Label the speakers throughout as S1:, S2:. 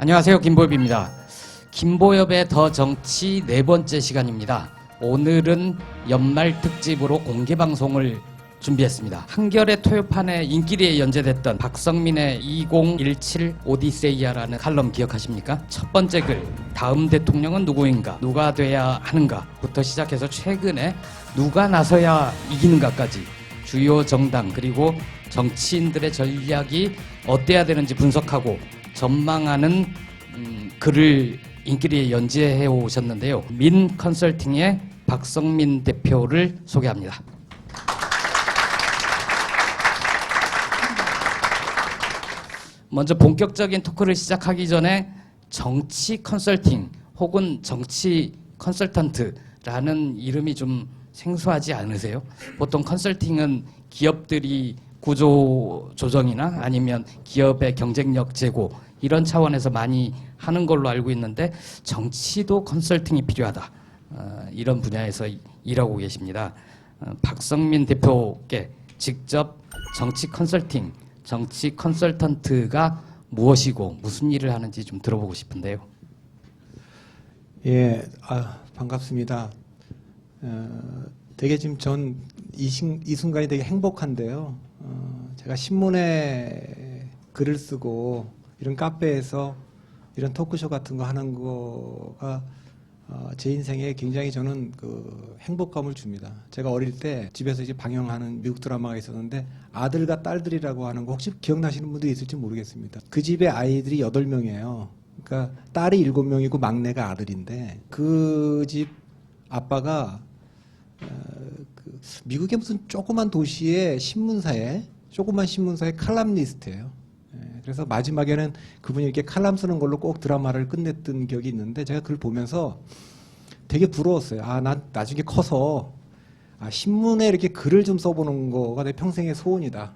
S1: 안녕하세요, 김보엽입니다. 김보엽의 더 정치 네 번째 시간입니다. 오늘은 연말 특집으로 공개 방송을 준비했습니다. 한겨레 토요판에 인기리에 연재됐던 박성민의 2017 오디세이아라는 칼럼 기억하십니까? 첫 번째 글, 다음 대통령은 누구인가, 누가 돼야 하는가부터 시작해서 최근에 누가 나서야 이기는가까지 주요 정당 그리고 정치인들의 전략이 어때야 되는지 분석하고 전망하는 글을 인기리에 연재해 오셨는데요. 민 컨설팅의 박성민 대표를 소개합니다. 먼저 본격적인 토크를 시작하기 전에 정치 컨설팅 혹은 정치 컨설턴트라는 이름이 좀 생소하지 않으세요? 보통 컨설팅은 기업들이 구조 조정이나 아니면 기업의 경쟁력 제고 이런 차원에서 많이 하는 걸로 알고 있는데 정치도 컨설팅이 필요하다. 이런 분야에서 일하고 계십니다. 박성민 대표께 직접 정치 컨설팅, 정치 컨설턴트가 무엇이고 무슨 일을 하는지 좀 들어보고 싶은데요.
S2: 예, 반갑습니다. 되게 지금 전 이 순간이 되게 행복한데요. 제가 신문에 글을 쓰고 이런 카페에서 이런 토크쇼 같은 거 하는 거가 제 인생에 굉장히 저는 그 행복감을 줍니다. 제가 어릴 때 집에서 이제 방영하는 미국 드라마가 있었는데 아들과 딸들이라고 하는 거 혹시 기억나시는 분들이 있을지 모르겠습니다. 그 집에 아이들이 8명이에요. 그러니까 딸이 7명이고 막내가 아들인데 그 집 아빠가 미국의 무슨 조그만 도시의 신문사에 조그만 신문사의 칼럼니스트예요. 그래서 마지막에는 그분이 이렇게 칼럼 쓰는 걸로 꼭 드라마를 끝냈던 기억이 있는데 제가 그걸 보면서 되게 부러웠어요. 난 나중에 커서 신문에 이렇게 글을 좀 써보는 거가 내 평생의 소원이다.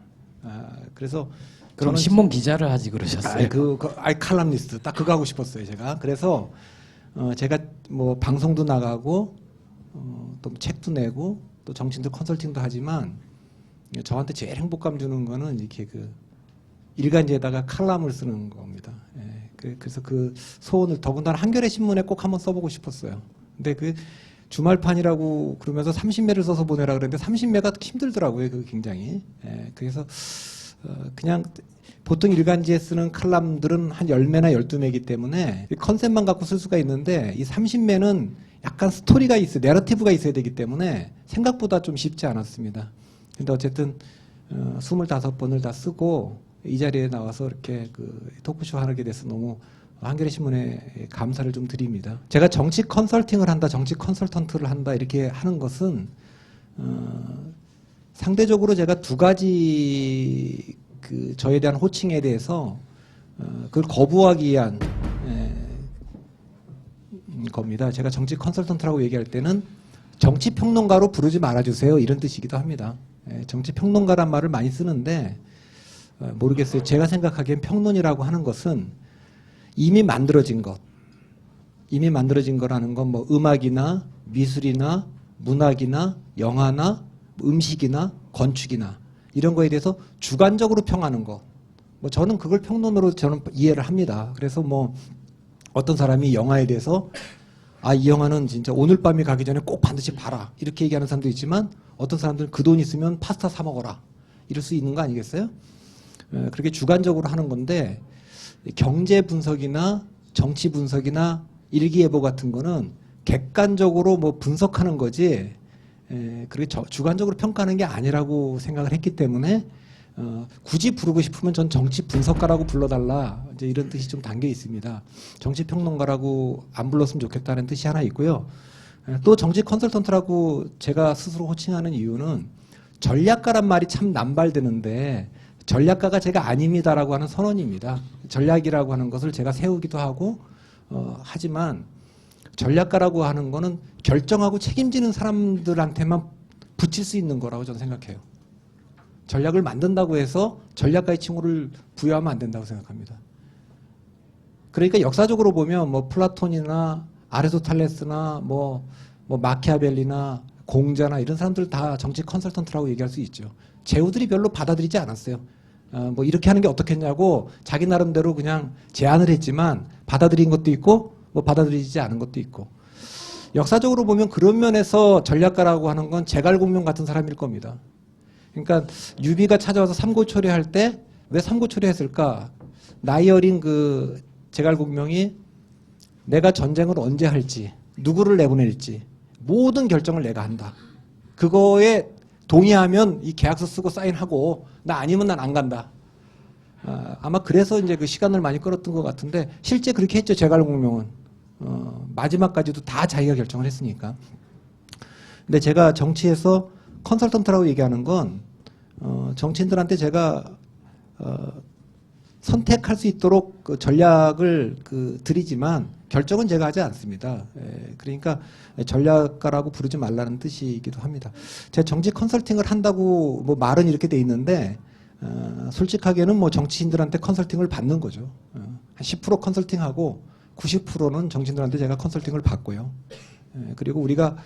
S2: 그래서
S1: 그럼 신문 기자를 하지 그러셨어요?
S2: 칼럼니스트 딱 그거 하고 싶었어요. 제가 그래서 제가 뭐 방송도 나가고 또 책도 내고 또 정치인들 컨설팅도 하지만 저한테 제일 행복감 주는 거는 이렇게 그 일간지에다가 칼럼을 쓰는 겁니다. 그래서 그 소원을 더군다나 한겨레 신문에 꼭 한번 써보고 싶었어요. 근데 그 주말판이라고 그러면서 30매를 써서 보내라 그랬는데 30매가 힘들더라고요. 그 굉장히. 그래서 그냥 보통 일간지에 쓰는 칼럼들은 한 10매나 12매이기 때문에 컨셉만 갖고 쓸 수가 있는데 이 30매는 약간 스토리가 있어요. 내러티브가 있어야 되기 때문에 생각보다 좀 쉽지 않았습니다. 근데 어쨌든 25번을 다 쓰고 이 자리에 나와서 이렇게 그 토크쇼 하게 돼서 너무 한겨레 신문에 감사를 좀 드립니다. 제가 정치 컨설팅을 한다, 정치 컨설턴트를 한다 이렇게 하는 것은 상대적으로 제가 두 가지 그 저에 대한 호칭에 대해서 그걸 거부하기 위한 겁니다. 제가 정치 컨설턴트라고 얘기할 때는 정치 평론가로 부르지 말아주세요 이런 뜻이기도 합니다. 정치 평론가란 말을 많이 쓰는데 모르겠어요. 제가 생각하기엔 평론이라고 하는 것은 이미 만들어진 것, 이미 만들어진 거라는 건 뭐 음악이나 미술이나 문학이나 영화나 음식이나 건축이나 이런 거에 대해서 주관적으로 평하는 것. 뭐 저는 그걸 평론으로 저는 이해를 합니다. 그래서 뭐 어떤 사람이 영화에 대해서 이 영화는 진짜 오늘 밤이 가기 전에 꼭 반드시 봐라 이렇게 얘기하는 사람도 있지만 어떤 사람들은 그 돈 있으면 파스타 사 먹어라 이럴 수 있는 거 아니겠어요? 그렇게 주관적으로 하는 건데 경제 분석이나 정치 분석이나 일기예보 같은 거는 객관적으로 뭐 분석하는 거지 그렇게 주관적으로 평가하는 게 아니라고 생각을 했기 때문에 굳이 부르고 싶으면 전 정치 분석가라고 불러달라 이제 이런 뜻이 좀 담겨 있습니다. 정치 평론가라고 안 불렀으면 좋겠다는 뜻이 하나 있고요. 또 정치 컨설턴트라고 제가 스스로 호칭하는 이유는 전략가란 말이 참 남발되는데 전략가가 제가 아닙니다라고 하는 선언입니다. 전략이라고 하는 것을 제가 세우기도 하고 하지만 전략가라고 하는 거는 결정하고 책임지는 사람들한테만 붙일 수 있는 거라고 저는 생각해요. 전략을 만든다고 해서 전략가의 칭호를 부여하면 안 된다고 생각합니다. 그러니까 역사적으로 보면 뭐 플라톤이나 아리스토텔레스나 뭐 마키아벨리나 공자나 이런 사람들 다 정치 컨설턴트라고 얘기할 수 있죠. 제후들이 별로 받아들이지 않았어요. 뭐 이렇게 하는 게 어떻겠냐고 자기 나름대로 그냥 제안을 했지만 받아들인 것도 있고 뭐 받아들이지 않은 것도 있고. 역사적으로 보면 그런 면에서 전략가라고 하는 건 제갈공명 같은 사람일 겁니다. 그러니까 유비가 찾아와서 삼고초려할 때 왜 삼고초려했을까? 나이 어린 그 제갈공명이 내가 전쟁을 언제 할지, 누구를 내보낼지 모든 결정을 내가 한다. 그거에 동의하면 이 계약서 쓰고 사인하고 나 아니면 난 안 간다. 아마 그래서 이제 그 시간을 많이 끌었던 것 같은데 실제 그렇게 했죠. 제갈공명은 마지막까지도 다 자기가 결정을 했으니까. 근데 제가 정치에서 컨설턴트라고 얘기하는 건 정치인들한테 제가 선택할 수 있도록 그 전략을 드리지만 결정은 제가 하지 않습니다. 그러니까 전략가라고 부르지 말라는 뜻이기도 합니다. 제가 정치 컨설팅을 한다고 뭐 말은 이렇게 돼 있는데 솔직하게는 뭐 정치인들한테 컨설팅을 받는 거죠. 한 10% 컨설팅하고 90%는 정치인들한테 제가 컨설팅을 받고요. 그리고 우리가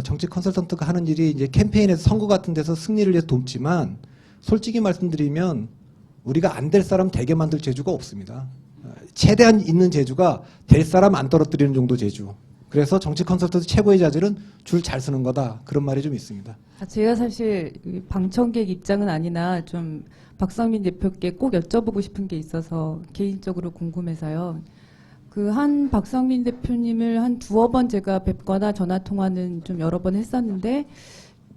S2: 정치 컨설턴트가 하는 일이 이제 캠페인에서 선거 같은 데서 승리를 위해서 돕지만 솔직히 말씀드리면 우리가 안 될 사람 되게 만들 재주가 없습니다. 최대한 있는 재주가 될 사람 안 떨어뜨리는 정도 재주. 그래서 정치 컨설턴트 최고의 자질은 줄 잘 쓰는 거다. 그런 말이 좀 있습니다.
S3: 제가 사실 방청객 입장은 아니나 좀 박상민 대표께 꼭 여쭤보고 싶은 게 있어서 개인적으로 궁금해서요. 그 한 박상민 대표님을 한 두어 번 제가 뵙거나 전화 통화는 좀 여러 번 했었는데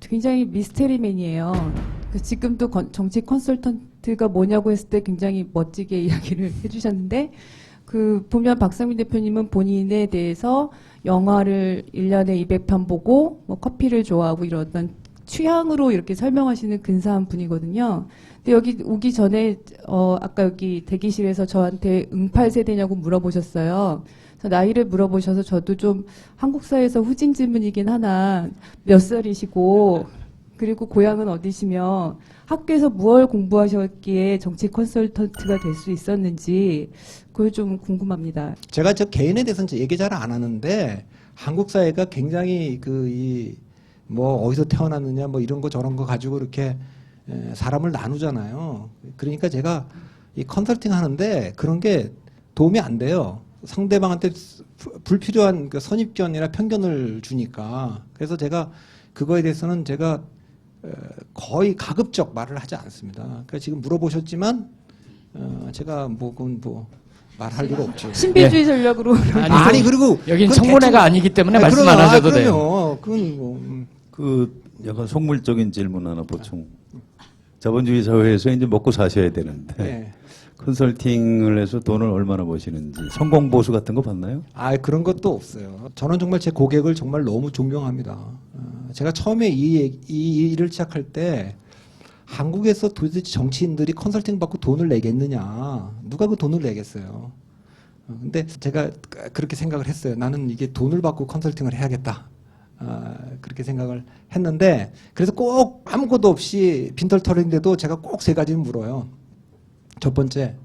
S3: 굉장히 미스테리맨이에요. 지금도 정치 컨설턴트가 뭐냐고 했을 때 굉장히 멋지게 이야기를 해주셨는데 보면 박상민 대표님은 본인에 대해서 영화를 1년에 200편 보고 뭐 커피를 좋아하고 이런 어떤 취향으로 이렇게 설명하시는 근사한 분이거든요. 근데 여기 오기 전에 아까 여기 대기실에서 저한테 응팔 세대냐고 물어보셨어요. 그래서 나이를 물어보셔서 저도 좀 한국 사회에서 후진 질문이긴 하나 몇 살이시고 그리고 고향은 어디시며 학교에서 무얼 공부하셨기에 정치 컨설턴트가 될 수 있었는지 그걸 좀 궁금합니다.
S2: 제가 저 개인에 대해서는 얘기 잘 안 하는데 한국 사회가 굉장히 뭐 어디서 태어났느냐 뭐 이런 거 저런 거 가지고 이렇게 사람을 나누잖아요. 그러니까 제가 이 컨설팅 하는데 그런 게 도움이 안 돼요. 상대방한테 불필요한 그 선입견이나 편견을 주니까. 그래서 제가 그거에 대해서는 제가 거의 가급적 말을 하지 않습니다. 그러니까 지금 물어보셨지만 제가 그건 말할 일 없죠.
S3: 신비주의 전략으로.
S2: 아니 그리고
S1: 여긴 청문회가 아니기 때문에 말씀 안 하셔도 돼요.
S2: 그건
S4: 약간 속물적인 질문 하나 보충. 자본주의 사회에서 이제 먹고 사셔야 되는데
S2: 네.
S4: 컨설팅을 해서 돈을 얼마나 버시는지 성공 보수 같은 거 봤나요?
S2: 그런 것도 없어요. 저는 정말 제 고객을 정말 너무 존경합니다. 제가 처음에 이 일을 시작할 때 한국에서 도대체 정치인들이 컨설팅 받고 돈을 내겠느냐. 누가 그 돈을 내겠어요. 근데 제가 그렇게 생각을 했어요. 나는 이게 돈을 받고 컨설팅을 해야겠다. 그렇게 생각을 했는데 그래서 꼭 아무것도 없이 빈털터리인데도 제가 꼭 세 가지는 물어요. 첫 번째,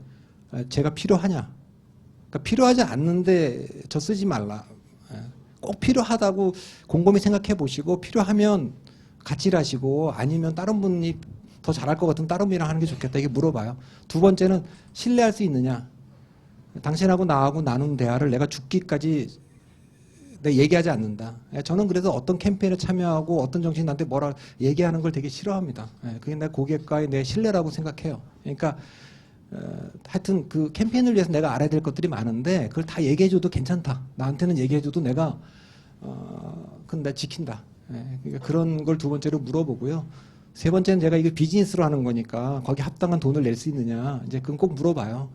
S2: 제가 필요하냐? 그러니까 필요하지 않는데 저 쓰지 말라. 꼭 필요하다고 곰곰이 생각해 보시고 필요하면 같이 일하시고 아니면 다른 분이 더 잘할 것 같으면 다른 분이랑 하는 게 좋겠다. 이게 물어봐요. 두 번째는 신뢰할 수 있느냐? 당신하고 나하고 나눈 대화를 내가 죽기까지 내가 얘기하지 않는다. 저는 그래서 어떤 캠페인에 참여하고 어떤 정치인한테 뭐라 얘기하는 걸 되게 싫어합니다. 그게 내 고객과의 내 신뢰라고 생각해요. 그러니까 하여튼 그 캠페인을 위해서 내가 알아야 될 것들이 많은데 그걸 다 얘기해줘도 괜찮다. 나한테는 얘기해줘도 내가 그건 내가 지킨다. 그러니까 그런 걸 두 번째로 물어보고요. 세 번째는 제가 이게 비즈니스로 하는 거니까 거기 합당한 돈을 낼 수 있느냐. 이제 그건 꼭 물어봐요.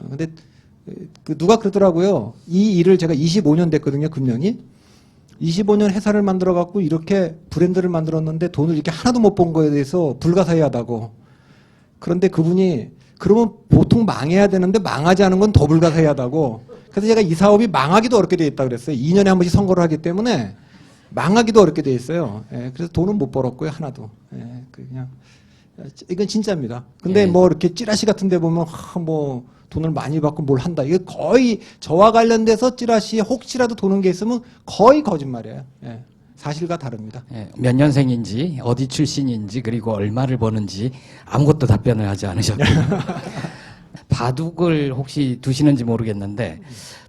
S2: 근데 누가 그러더라고요. 이 일을 제가 25년 됐거든요. 금년이. 25년 회사를 만들어 갖고 이렇게 브랜드를 만들었는데 돈을 이렇게 하나도 못 번 거에 대해서 불가사의하다고. 그런데 그분이 그러면 보통 망해야 되는데 망하지 않은 건 더 불가사의하다고. 그래서 제가 이 사업이 망하기도 어렵게 돼 있다 그랬어요. 2년에 한 번씩 선거를 하기 때문에 망하기도 어렵게 돼 있어요. 그래서 돈은 못 벌었고요. 하나도. 그냥 이건 진짜입니다. 근데 뭐 이렇게 찌라시 같은 데 보면 뭐 돈을 많이 받고 뭘 한다. 이게 거의 저와 관련돼서 찌라시에 혹시라도 도는 게 있으면 거의 거짓말이에요. 사실과 다릅니다.
S1: 몇 년생인지 어디 출신인지 그리고 얼마를 버는지 아무것도 답변을 하지 않으셨고요. 바둑을 혹시 두시는지 모르겠는데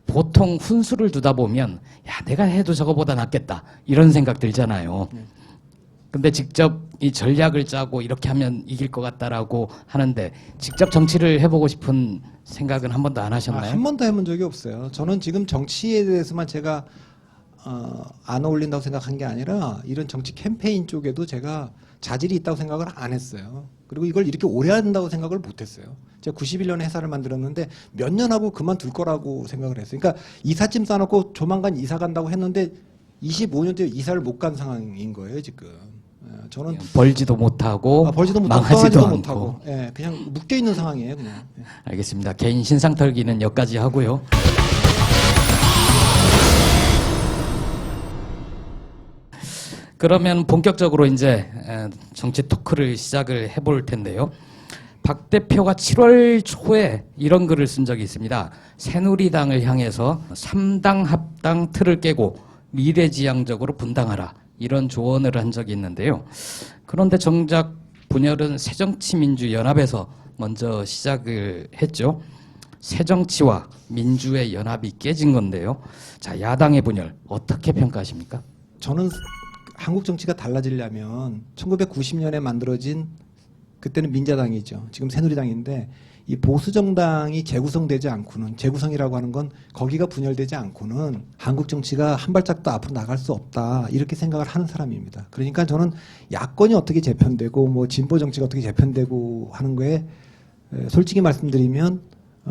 S1: 보통 훈수를 두다 보면 야 내가 해도 저거보다 낫겠다 이런 생각 들잖아요. 근데 직접 이 전략을 짜고 이렇게 하면 이길 것 같다라고 하는데 직접 정치를 해보고 싶은 생각은 한 번도 안 하셨나요?
S2: 한 번도 해본 적이 없어요. 저는 지금 정치에 대해서만 제가 안 어울린다고 생각한 게 아니라 이런 정치 캠페인 쪽에도 제가 자질이 있다고 생각을 안 했어요. 그리고 이걸 이렇게 오래 한다고 생각을 못 했어요. 제가 91년에 회사를 만들었는데 몇 년 하고 그만둘 거라고 생각을 했어요. 그러니까 이삿짐 싸놓고 조만간 이사 간다고 했는데 25년째 이사를 못 간 상황인 거예요, 지금. 저는
S1: 벌지도 못하고
S2: 벌지도 못하고
S1: 망하지도
S2: 떠나지도
S1: 않고.
S2: 못하고 그냥 묶여 있는 상황이에요, 그냥.
S1: 알겠습니다. 개인 신상 털기는 여기까지 하고요. 그러면 본격적으로 이제 정치 토크를 시작을 해볼 텐데요. 박 대표가 7월 초에 이런 글을 쓴 적이 있습니다. 새누리당을 향해서 3당 합당 틀을 깨고 미래지향적으로 분당하라. 이런 조언을 한 적이 있는데요. 그런데 정작 분열은 새정치민주연합에서 먼저 시작을 했죠. 새정치와 민주의 연합이 깨진 건데요. 자, 야당의 분열 어떻게 평가하십니까?
S2: 저는 한국 정치가 달라지려면 1990년에 만들어진 그때는 민자당이죠. 지금 새누리당인데 이 보수 정당이 재구성되지 않고는 재구성이라고 하는 건 거기가 분열되지 않고는 한국 정치가 한 발짝도 앞으로 나갈 수 없다 이렇게 생각을 하는 사람입니다. 그러니까 저는 야권이 어떻게 재편되고 뭐 진보 정치가 어떻게 재편되고 하는 거에 솔직히 말씀드리면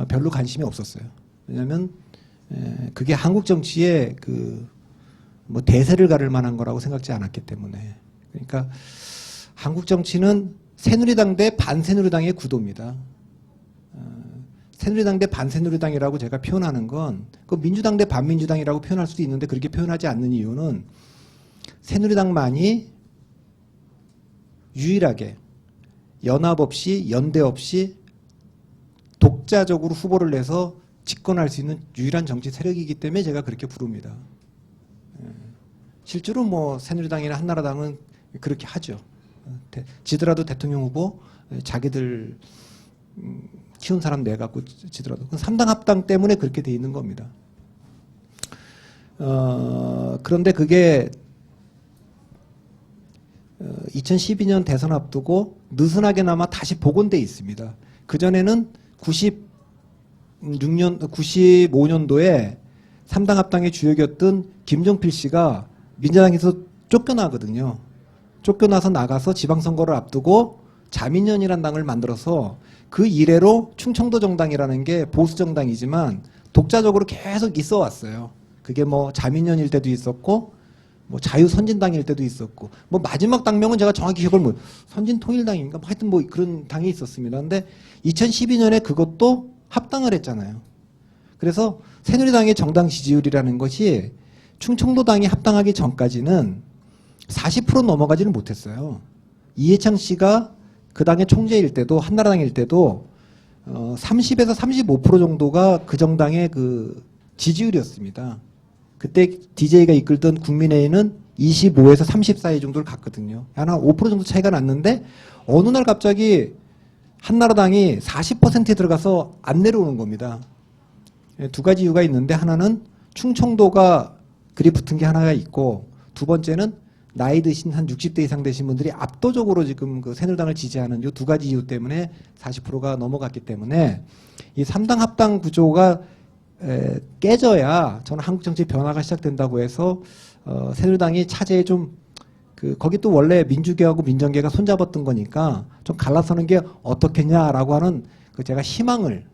S2: 별로 관심이 없었어요. 왜냐하면 그게 한국 정치의 그 뭐 대세를 가를 만한 거라고 생각지 않았기 때문에. 그러니까 한국 정치는 새누리당 대 반새누리당의 구도입니다. 새누리당 대 반새누리당이라고 제가 표현하는 건 그 민주당 대 반민주당이라고 표현할 수도 있는데 그렇게 표현하지 않는 이유는 새누리당만이 유일하게 연합 없이 연대 없이 독자적으로 후보를 내서 집권할 수 있는 유일한 정치 세력이기 때문에 제가 그렇게 부릅니다. 실제로 뭐 새누리당이나 한나라당은 그렇게 하죠. 지더라도 대통령 후보 자기들 키운 사람 내갖고 지더라도 그건 3당 합당 때문에 그렇게 돼 있는 겁니다. 그런데 그게 2012년 대선 앞두고 느슨하게나마 다시 복원돼 있습니다. 그전에는 95년도에 3당 합당의 주역이었던 김종필 씨가 민주당에서 쫓겨나거든요. 쫓겨나서 나가서 지방선거를 앞두고 자민련이라는 당을 만들어서 그 이래로 충청도 정당이라는 게 보수 정당이지만 독자적으로 계속 있어 왔어요. 그게 뭐 자민련일 때도 있었고 뭐 자유선진당일 때도 있었고 뭐 마지막 당명은 제가 정확히 기억을 못 선진통일당인가 뭐 하여튼 뭐 그런 당이 있었습니다. 근데 2012년에 그것도 합당을 했잖아요. 그래서 새누리당의 정당 지지율이라는 것이 충청도당이 합당하기 전까지는 40% 넘어가지는 못했어요. 이해창 씨가 그 당의 총재일 때도 한나라당일 때도 30에서 35% 정도가 그 정당의 그 지지율이었습니다. 그때 DJ가 이끌던 국민의힘은 25에서 30 사이 정도를 갔거든요. 하나 5% 정도 차이가 났는데 어느 날 갑자기 한나라당이 40%에 들어가서 안 내려오는 겁니다. 두 가지 이유가 있는데 하나는 충청도가 그리 붙은 게 하나가 있고 두 번째는 나이 드신 한 60대 이상 되신 분들이 압도적으로 지금 그 새누리당을 지지하는 이 두 가지 이유 때문에 40%가 넘어갔기 때문에 이 3당 합당 구조가 깨져야 저는 한국 정치 변화가 시작된다고 해서 새누리당이 차제에 좀 거기 또 원래 민주계하고 민정계가 손잡았던 거니까 좀 갈라서는 게 어떻겠냐라고 하는 그 제가 희망을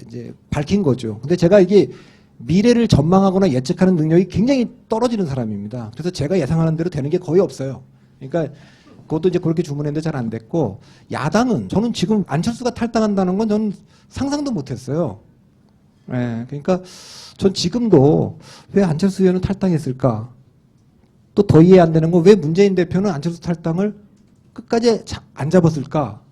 S2: 이제 밝힌 거죠. 근데 제가 이게 미래를 전망하거나 예측하는 능력이 굉장히 떨어지는 사람입니다. 그래서 제가 예상하는 대로 되는 게 거의 없어요. 그러니까 그것도 이제 그렇게 주문했는데 잘 안 됐고 야당은 저는 지금 안철수가 탈당한다는 건 저는 상상도 못했어요. 그러니까 전 지금도 왜 안철수 의원은 탈당했을까? 또 더 이해 안 되는 건 왜 문재인 대표는 안철수 탈당을 끝까지 안 잡았을까?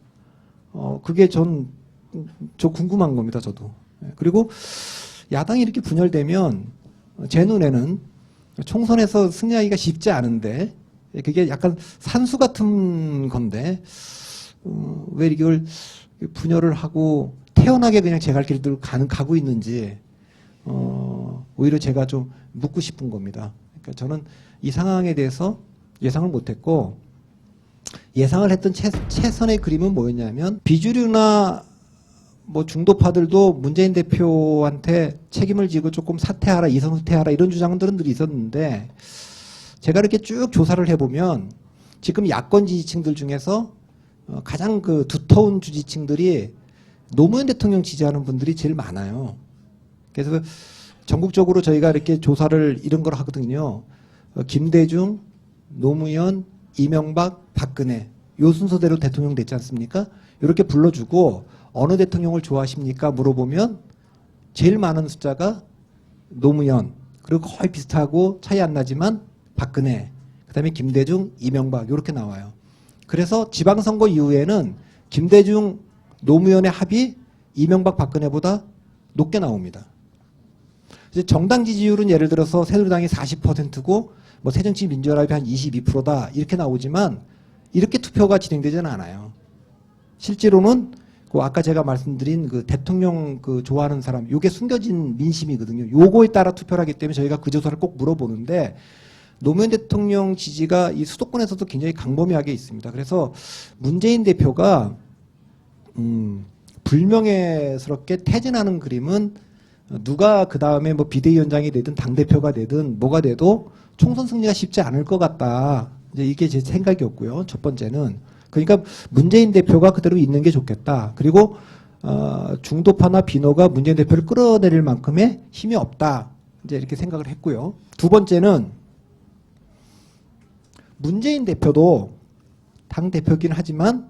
S2: 그게 저 궁금한 겁니다. 저도. 그리고 야당이 이렇게 분열되면 제 눈에는 총선에서 승리하기가 쉽지 않은데 그게 약간 산수 같은 건데 왜 이걸 분열을 하고 태연하게 그냥 제 갈 길대로 가고 있는지 오히려 제가 좀 묻고 싶은 겁니다. 그러니까 저는 이 상황에 대해서 예상을 못했고 예상을 했던 최선의 그림은 뭐였냐면 비주류나 뭐 중도파들도 문재인 대표한테 책임을 지고 조금 사퇴하라, 이성사퇴하라 이런 주장들은 있었는데 제가 이렇게 쭉 조사를 해보면 지금 야권 지지층들 중에서 가장 그 두터운 지지층들이 노무현 대통령 지지하는 분들이 제일 많아요. 그래서 전국적으로 저희가 이렇게 조사를 이런 걸 하거든요. 김대중, 노무현, 이명박, 박근혜 요 순서대로 대통령 됐지 않습니까? 이렇게 불러주고 어느 대통령을 좋아하십니까? 물어보면 제일 많은 숫자가 노무현 그리고 거의 비슷하고 차이 안 나지만 박근혜 그다음에 김대중, 이명박 이렇게 나와요. 그래서 지방선거 이후에는 김대중, 노무현의 합이 이명박, 박근혜보다 높게 나옵니다. 이제 정당 지지율은 예를 들어서 새누리당이 40%고 뭐 새정치민주연합이 한 22%다 이렇게 나오지만 이렇게 투표가 진행되지는 않아요. 실제로는 그 아까 제가 말씀드린 그 대통령 그 좋아하는 사람 요게 숨겨진 민심이거든요. 요거에 따라 투표를 하기 때문에 저희가 그 조사를 꼭 물어보는데 노무현 대통령 지지가 이 수도권에서도 굉장히 강범위하게 있습니다. 그래서 문재인 대표가 불명예스럽게 퇴진하는 그림은 누가 그 다음에 뭐 비대위원장이 되든 당대표가 되든 뭐가 돼도 총선 승리가 쉽지 않을 것 같다. 이제 이게 제 생각이었고요. 첫 번째는. 그러니까 문재인 대표가 그대로 있는 게 좋겠다. 그리고 중도파나 비노가 문재인 대표를 끌어내릴 만큼의 힘이 없다. 이제 이렇게 생각을 했고요. 두 번째는 문재인 대표도 당 대표긴 하지만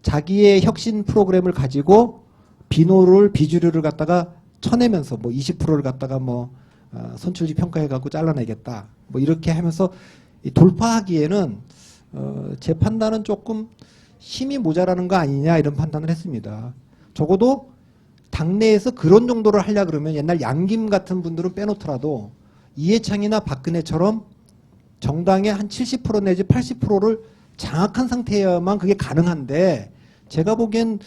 S2: 자기의 혁신 프로그램을 가지고 비주류를 갖다가 쳐내면서 뭐 20%를 갖다가 뭐 선출직 평가해갖고 잘라내겠다. 뭐 이렇게 하면서 돌파하기에는 제 판단은 조금 힘이 모자라는 거 아니냐 이런 판단을 했습니다. 적어도 당내에서 그런 정도를 하려 그러면 옛날 양김 같은 분들은 빼놓더라도 이해창이나 박근혜처럼 정당의 한 70% 내지 80%를 장악한 상태여야만 그게 가능한데 제가 보기엔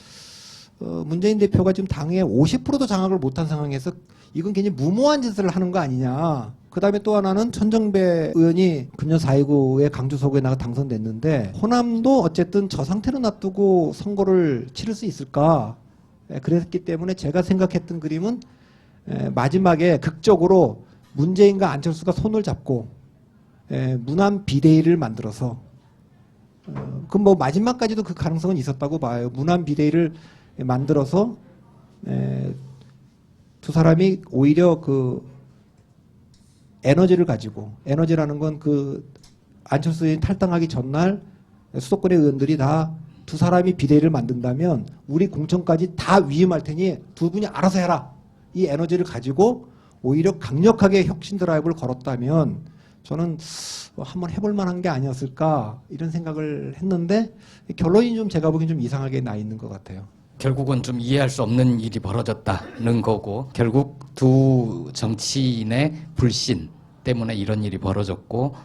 S2: 문재인 대표가 지금 당에 50%도 장악을 못한 상황에서 이건 굉장히 무모한 짓을 하는 거 아니냐. 그 다음에 또 하나는 천정배 의원이 금년 4.19에 강주서구에 나가 당선됐는데 호남도 어쨌든 저 상태로 놔두고 선거를 치를 수 있을까. 그랬기 때문에 제가 생각했던 그림은 마지막에 극적으로 문재인과 안철수가 손을 잡고 무난 비대위를 만들어서 그럼 뭐 마지막까지도 그 가능성은 있었다고 봐요. 무난 비대위를 만들어서 두 사람이 오히려 그 에너지를 가지고 에너지라는 건 그 안철수 의원이 탈당하기 전날 수도권의 의원들이 다 두 사람이 비대위를 만든다면 우리 공천까지 다 위임할 테니 두 분이 알아서 해라. 이 에너지를 가지고 오히려 강력하게 혁신 드라이브를 걸었다면 저는 한번 해볼 만한 게 아니었을까 이런 생각을 했는데 결론이 좀 제가 보기엔 좀 이상하게 나 있는 것 같아요.
S1: 결국은 좀 이해할 수 없는 일이 벌어졌다는 거고 결국 두 정치인의 불신 때문에 이런 일이 벌어졌고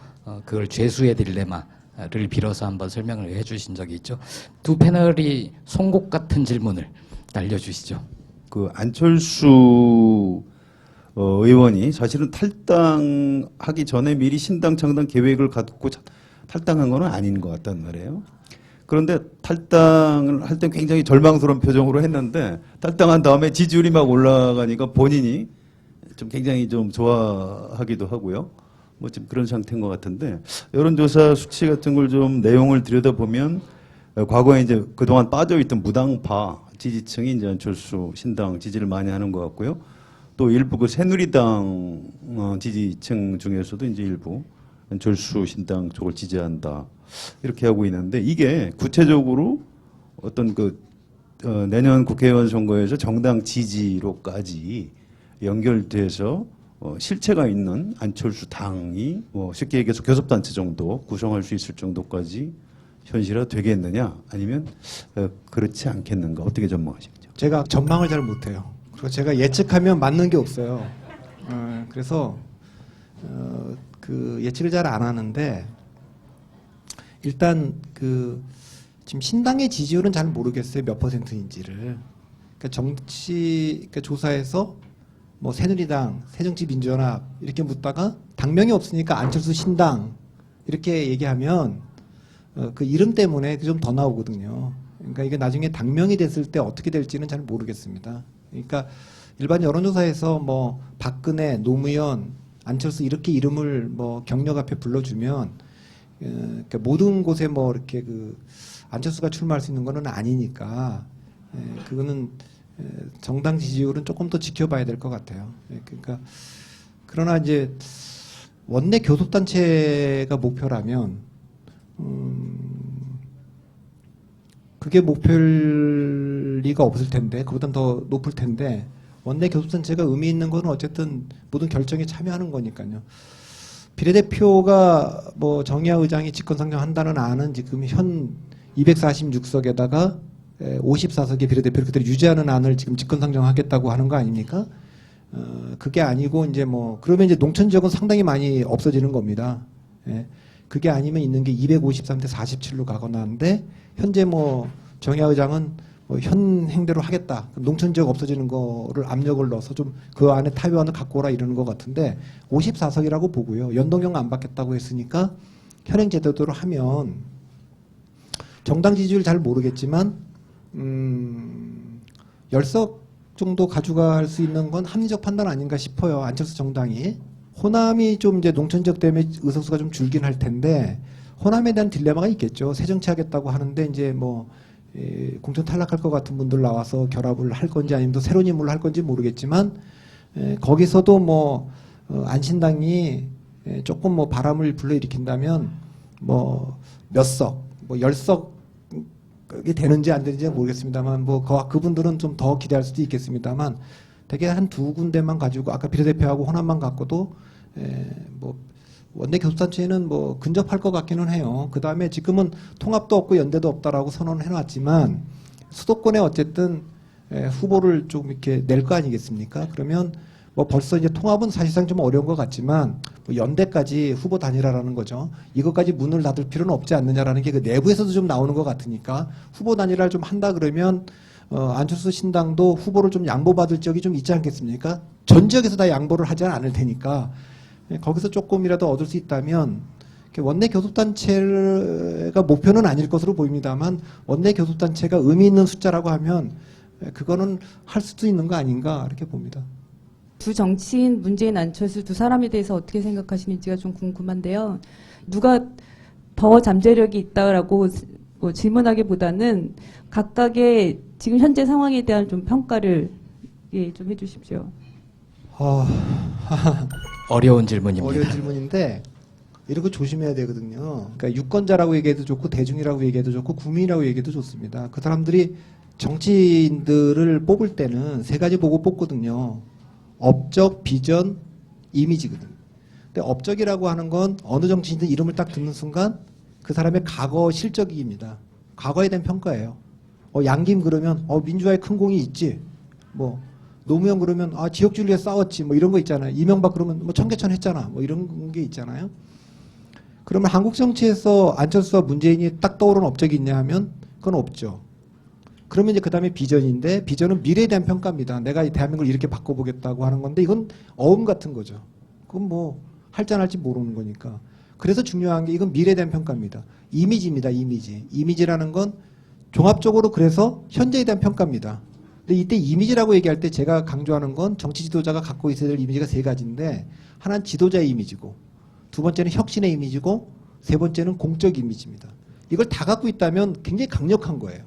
S1: 그걸 죄수의 딜레마를 빌어서 한번 설명을 해주신 적이 있죠. 두 패널이 송곳 같은 질문을 날려주시죠.
S4: 그 안철수 의원이 사실은 탈당하기 전에 미리 신당 창당 계획을 갖고 탈당한 건 아닌 것 같단 말이에요. 그런데 탈당을 할 때 굉장히 절망스러운 표정으로 했는데 탈당한 다음에 지지율이 막 올라가니까 본인이 좀 굉장히 좀 좋아하기도 하고요. 뭐 지금 그런 상태인 것 같은데 여론조사 수치 같은 걸 좀 내용을 들여다보면 과거에 이제 그동안 빠져있던 무당파 지지층이 이제 안철수 신당 지지를 많이 하는 것 같고요. 또 일부 그 새누리당 지지층 중에서도 이제 일부 안철수 신당 쪽을 지지한다. 이렇게 하고 있는데 이게 구체적으로 어떤 그 내년 국회의원 선거에서 정당 지지로까지 연결돼서 실체가 있는 안철수 당이 뭐 쉽게 얘기해서 교섭단체 정도 구성할 수 있을 정도까지 현실화 되겠느냐 아니면 그렇지 않겠는가 어떻게 전망하십니까?
S2: 제가 전망을 잘 못해요. 그리고 제가 예측하면 맞는 게 없어요. 그래서 그 예측을 잘 안 하는데 일단 그 지금 신당의 지지율은 잘 모르겠어요. 몇 %인지를. 그러니까 그러니까 조사에서 뭐 새누리당, 새정치민주연합 이렇게 묻다가 당명이 없으니까 안철수 신당 이렇게 얘기하면 그 이름 때문에 좀 더 나오거든요. 그러니까 이게 나중에 당명이 됐을 때 어떻게 될지는 잘 모르겠습니다. 그러니까 일반 여론조사에서 뭐 박근혜, 노무현, 안철수 이렇게 이름을 뭐 경력 앞에 불러주면 그러니까 모든 곳에 뭐 이렇게 그 안철수가 출마할 수 있는 거는 아니니까 그거는 정당 지지율은 조금 더 지켜봐야 될 것 같아요. 그러니까 그러나 이제 원내 교섭단체가 목표라면 그게 목표일 리가 없을 텐데 그보단 더 높을 텐데 원내 교섭단체가 의미 있는 거는 어쨌든 모든 결정에 참여하는 거니까요. 비례대표가 뭐 정의화 의장이 직권상정한다는 안은 지금 현 246석에다가 54석의 비례대표를 그대로 유지하는 안을 지금 직권상정하겠다고 하는 거 아닙니까? 그게 아니고 이제 뭐 그러면 이제 농촌 지역은 상당히 많이 없어지는 겁니다. 예. 그게 아니면 있는 게 253대 47로 가거나 하는데 현재 뭐 정의화 의장은 뭐 현 행대로 하겠다. 농촌 지역 없어지는 거를 압력을 넣어서 좀 그 안에 타협안을 갖고 오라 이러는 것 같은데 54석이라고 보고요. 연동형 안 받겠다고 했으니까 현행 제도대로 하면 정당 지지율 잘 모르겠지만 10석 정도 가져갈 수 있는 건 합리적 판단 아닌가 싶어요. 안철수 정당이. 호남이 좀 이제 농촌 지역 때문에 의석수가 좀 줄긴 할 텐데 호남에 대한 딜레마가 있겠죠. 새정치하겠다고 하는데 이제 뭐 공천 탈락할 것 같은 분들 나와서 결합을 할 건지 아니면 또 새로운 인물을 할 건지 모르겠지만 거기서도 뭐 안신당이 조금 뭐 바람을 불러일으킨다면 뭐 몇 석, 뭐 10석이 되는지 안 되는지 모르겠습니다만 뭐 그분들은 좀 더 기대할 수도 있겠습니다만 대개 한 두 군데만 가지고 아까 비례대표하고 호남만 갖고도 뭐 원내 교섭단체는 뭐 근접할 것 같기는 해요. 그 다음에 지금은 통합도 없고 연대도 없다라고 선언을 해놨지만 수도권에 어쨌든 후보를 좀 이렇게 낼 거 아니겠습니까? 그러면 뭐 벌써 이제 통합은 사실상 좀 어려운 것 같지만 뭐 연대까지 후보 단일화라는 거죠. 이것까지 문을 닫을 필요는 없지 않느냐라는 게 그 내부에서도 좀 나오는 것 같으니까 후보 단일화를 좀 한다 그러면 안철수 신당도 후보를 좀 양보받을 적이 좀 있지 않겠습니까? 전 지역에서 다 양보를 하지 않을 테니까 거기서 조금이라도 얻을 수 있다면 원내 교섭단체가 목표는 아닐 것으로 보입니다만 원내 교섭단체가 의미 있는 숫자라고 하면 그거는 할 수도 있는 거 아닌가 이렇게 봅니다.
S3: 두 정치인 문재인, 안철수 두 사람에 대해서 어떻게 생각하시는지가 좀 궁금한데요. 누가 더 잠재력이 있다라고 뭐 질문하기보다는 각각의 지금 현재 상황에 대한 좀 평가를 좀 해주십시오.
S1: 어려운 질문입니다.
S2: 어려운 질문인데 이런 거 조심해야 되거든요. 그러니까 유권자라고 얘기해도 좋고 대중이라고 얘기해도 좋고 국민이라고 얘기해도 좋습니다. 그 사람들이 정치인들을 뽑을 때는 세 가지 보고 뽑거든요. 업적, 비전, 이미지거든요. 근데 업적이라고 하는 건 어느 정치인들 이름을 딱 듣는 순간 그 사람의 과거 실적입니다. 과거에 대한 평가예요. 양김 그러면 민주화에 큰 공이 있지. 뭐 노무현 그러면 지역주의를 위해 싸웠지. 뭐 이런 거 있잖아요. 이명박 그러면 뭐 청계천 했잖아. 뭐 이런 게 있잖아요. 그러면 한국 정치에서 안철수와 문재인이 딱 떠오르는 업적이 있냐 하면 그건 없죠. 그러면 이제 그 다음에 비전인데 비전은 미래에 대한 평가입니다. 내가 이 대한민국을 이렇게 바꿔보겠다고 하는 건데 이건 어음 같은 거죠. 그건 뭐 할지 안 할지 모르는 거니까. 그래서 중요한 게 이건 미래에 대한 평가입니다. 이미지입니다. 이미지. 이미지라는 건 종합적으로 그래서 현재에 대한 평가입니다. 근데 이때 이미지라고 얘기할 때 제가 강조하는 건 정치 지도자가 갖고 있어야 될 이미지가 세 가지인데 하나는 지도자의 이미지고 두 번째는 혁신의 이미지고 세 번째는 공적 이미지입니다. 이걸 다 갖고 있다면 굉장히 강력한 거예요.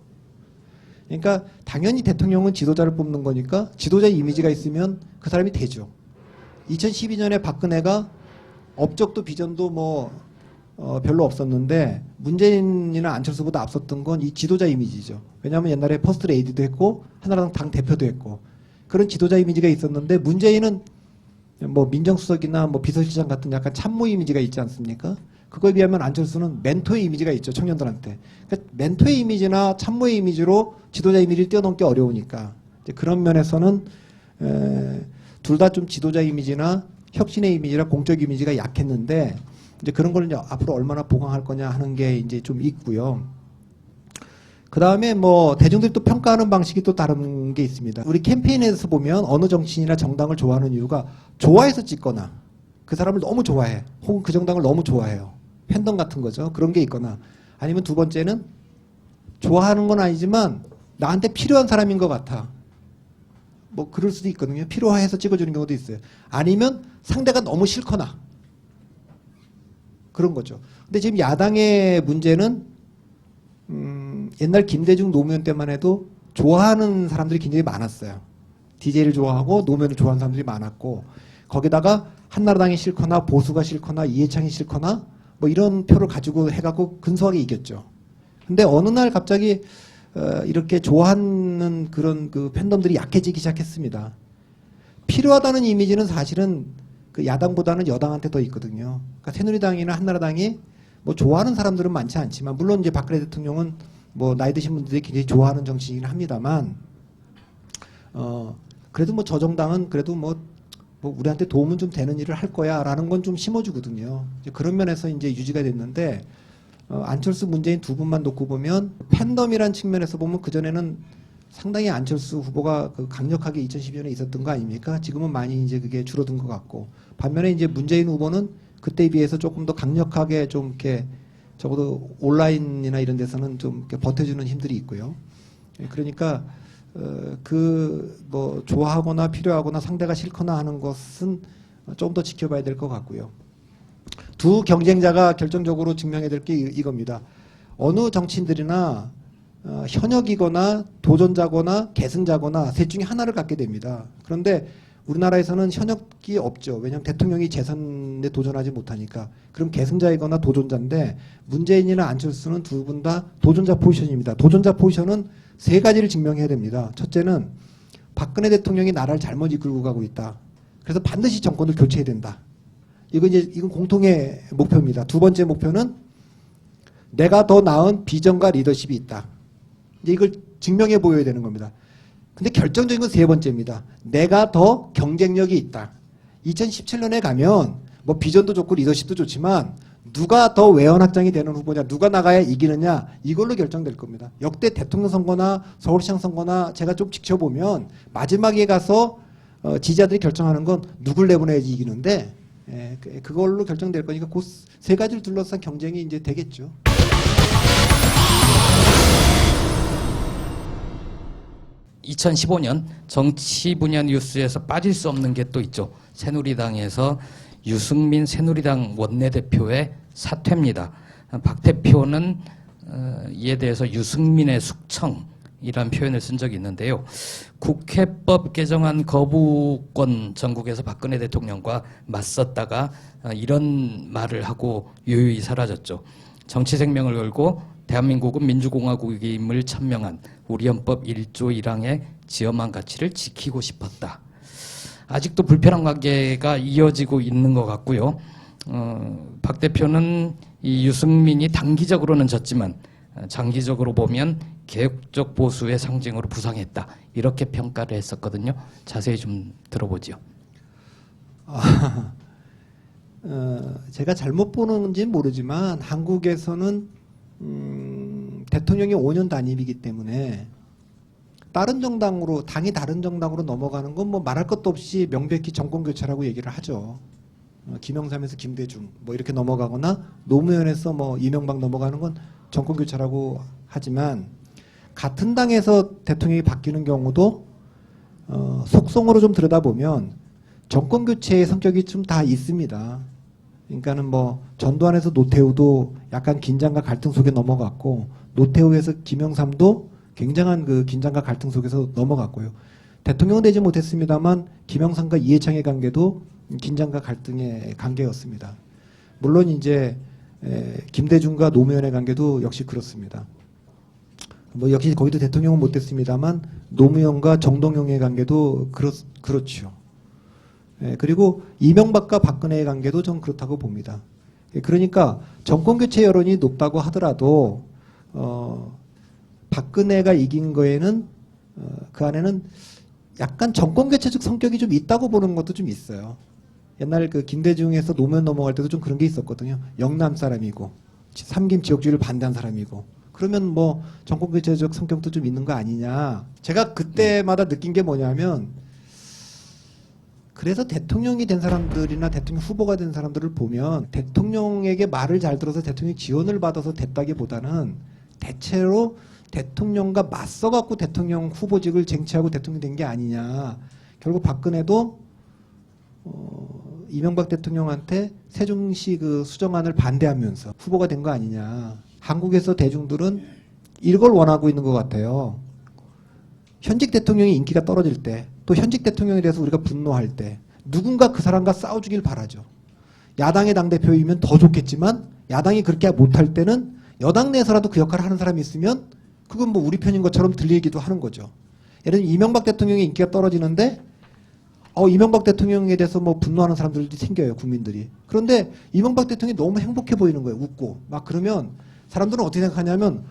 S2: 그러니까 당연히 대통령은 지도자를 뽑는 거니까 지도자의 이미지가 있으면 그 사람이 되죠. 2012년에 박근혜가 업적도 비전도 뭐 별로 없었는데 문재인이나 안철수보다 앞섰던 건 이 지도자 이미지죠. 왜냐하면 옛날에 퍼스트 레이디도 했고 한나라당 당 대표도 했고 그런 지도자 이미지가 있었는데 문재인은 뭐 민정수석이나 뭐 비서실장 같은 약간 참모 이미지가 있지 않습니까? 그거에 비하면 안철수는 멘토의 이미지가 있죠. 청년들한테. 그러니까 멘토의 이미지나 참모의 이미지로 지도자 이미지를 뛰어넘기 어려우니까 이제 그런 면에서는 둘 다 좀 지도자 이미지나 혁신의 이미지나 공적 이미지가 약했는데 이제 그런 걸 이제 앞으로 얼마나 보강할 거냐 하는 게 이제 좀 있고요. 그 다음에 뭐 대중들이 또 평가하는 방식이 또 다른 게 있습니다. 우리 캠페인에서 보면 어느 정치인이나 정당을 좋아하는 이유가 좋아해서 찍거나 그 사람을 너무 좋아해. 혹은 그 정당을 너무 좋아해요. 팬덤 같은 거죠. 그런 게 있거나 아니면 두 번째는 좋아하는 건 아니지만 나한테 필요한 사람인 것 같아. 뭐 그럴 수도 있거든요. 필요해서 찍어주는 경우도 있어요. 아니면 상대가 너무 싫거나 그런 거죠. 근데 지금 야당의 문제는 옛날 김대중 노무현 때만 해도 좋아하는 사람들이 굉장히 많았어요. DJ를 좋아하고 노무현을 좋아하는 사람들이 많았고 거기다가 한나라당이 싫거나 보수가 싫거나 이해창이 싫거나 뭐 이런 표를 가지고 해갖고 근소하게 이겼죠. 근데 어느 날 갑자기 이렇게 좋아하는 그런 그 팬덤들이 약해지기 시작했습니다. 필요하다는 이미지는 사실은 그 야당보다는 여당한테 더 있거든요. 그러니까 새누리당이나 한나라당이 뭐 좋아하는 사람들은 많지 않지만 물론 이제 박근혜 대통령은 뭐 나이 드신 분들이 굉장히 좋아하는 정치이긴 합니다만 그래도 뭐 저 정당은 그래도 뭐 우리한테 도움은 좀 되는 일을 할 거야라는 건 좀 심어주거든요. 이제 그런 면에서 이제 유지가 됐는데 안철수 문재인 두 분만 놓고 보면 팬덤이란 측면에서 보면 그 전에는 상당히 안철수 후보가 그 강력하게 2012년에 있었던 거 아닙니까? 지금은 많이 이제 그게 줄어든 것 같고 반면에 이제 문재인 후보는 그때에 비해서 조금 더 강력하게 좀 이렇게 적어도 온라인이나 이런 데서는 좀 이렇게 버텨주는 힘들이 있고요. 그러니까 그 뭐 좋아하거나 필요하거나 상대가 싫거나 하는 것은 좀 더 지켜봐야 될 것 같고요. 두 경쟁자가 결정적으로 증명해야 될 게 이겁니다. 어느 정치인들이나 현역이거나 도전자거나 계승자거나 셋 중에 하나를 갖게 됩니다. 그런데 우리나라에서는 현역이 없죠. 왜냐하면 대통령이 재선에 도전하지 못하니까. 그럼 계승자이거나 도전자인데 문재인이나 안철수는 두 분 다 도전자 포지션입니다. 도전자 포지션은 세 가지를 증명해야 됩니다. 첫째는 박근혜 대통령이 나라를 잘못 이끌고 가고 있다. 그래서 반드시 정권을 교체해야 된다. 이건 공통의 목표입니다. 두 번째 목표는 내가 더 나은 비전과 리더십이 있다. 이제 이걸 증명해 보여야 되는 겁니다. 근데 결정적인 건 세 번째입니다. 내가 더 경쟁력이 있다. 2017년에 가면 뭐 비전도 좋고 리더십도 좋지만 누가 더 외연확장이 되는 후보냐, 누가 나가야 이기느냐 이걸로 결정될 겁니다. 역대 대통령 선거나 서울시장 선거나 제가 좀 지켜보면 마지막에 가서 지지자들이 결정하는 건 누굴 내보내야지 이기는데 그걸로 결정될 거니까 그 세 가지를 둘러싼 경쟁이 이제 되겠죠.
S1: (2015년) 정치 분야 뉴스에서 빠질 수 없는 게 또 있죠. 새누리당에서 유승민 새누리당 원내대표의 사퇴입니다. 박 대표는 이에 대해서 유승민의 숙청이란 표현을 쓴 적이 있는데요. 국회법 개정안 거부권 전국에서 박근혜 대통령과 맞섰다가 이런 말을 하고 유유히 사라졌죠. 정치 생명을 걸고 대한민국은 민주공화국임을 천명한 우리 헌법 1조 1항의 지엄한 가치를 지키고 싶었다. 아직도 불편한 관계가 이어지고 있는 것 같고요. 박 대표는 이 유승민이 단기적으로는 졌지만 장기적으로 보면 개혁적 보수의 상징으로 부상했다. 이렇게 평가를 했었거든요. 자세히 좀 들어보죠.
S2: 제가 잘못 보는지는 모르지만 한국에서는 대통령이 5년 단임이기 때문에 다른 정당으로 당이 다른 정당으로 넘어가는 건 뭐 말할 것도 없이 명백히 정권 교체라고 얘기를 하죠. 김영삼에서 김대중 뭐 이렇게 넘어가거나 노무현에서 뭐 이명박 넘어가는 건 정권 교체라고 하지만 같은 당에서 대통령이 바뀌는 경우도 속성으로 좀 들여다보면 정권 교체의 성격이 좀 다 있습니다. 그러니까는 뭐 전두환에서 노태우도 약간 긴장과 갈등 속에 넘어갔고 노태우에서 김영삼도 굉장한 그 긴장과 갈등 속에서 넘어갔고요. 대통령은 되지 못했습니다만 김영삼과 이해창의 관계도 긴장과 갈등의 관계였습니다. 물론 이제 김대중과 노무현의 관계도 역시 그렇습니다. 뭐 역시 거기도 대통령은 못됐습니다만 노무현과 정동영의 관계도 그렇죠. 그리고 이명박과 박근혜의 관계도 좀 그렇다고 봅니다. 그러니까 정권교체 여론이 높다고 하더라도 박근혜가 이긴 거에는 그 안에는 약간 정권교체적 성격이 좀 있다고 보는 것도 좀 있어요. 옛날 그 김대중에서 노무현 넘어갈 때도 좀 그런 게 있었거든요. 영남 사람이고 삼김 지역주의를 반대한 사람이고 그러면 뭐 정권교체적 성격도 좀 있는 거 아니냐. 제가 그때마다 느낀 게 뭐냐면 그래서 대통령이 된 사람들이나 대통령 후보가 된 사람들을 보면 대통령에게 말을 잘 들어서 대통령 지원을 받아서 됐다기보다는 대체로 대통령과 맞서갖고 대통령 후보직을 쟁취하고 대통령이 된 게 아니냐. 결국 박근혜도 이명박 대통령한테 세종시 그 수정안을 반대하면서 후보가 된 거 아니냐. 한국에서 대중들은 이걸 원하고 있는 것 같아요. 현직 대통령이 인기가 떨어질 때, 또 현직 대통령에 대해서 우리가 분노할 때 누군가 그 사람과 싸워주길 바라죠. 야당의 당대표이면 더 좋겠지만 야당이 그렇게 못할 때는 여당 내에서라도 그 역할을 하는 사람이 있으면 그건 뭐 우리 편인 것처럼 들리기도 하는 거죠. 예를 들면 이명박 대통령의 인기가 떨어지는데 이명박 대통령에 대해서 뭐 분노하는 사람들이 생겨요, 국민들이. 그런데 이명박 대통령이 너무 행복해 보이는 거예요, 웃고. 막 그러면 사람들은 어떻게 생각하냐면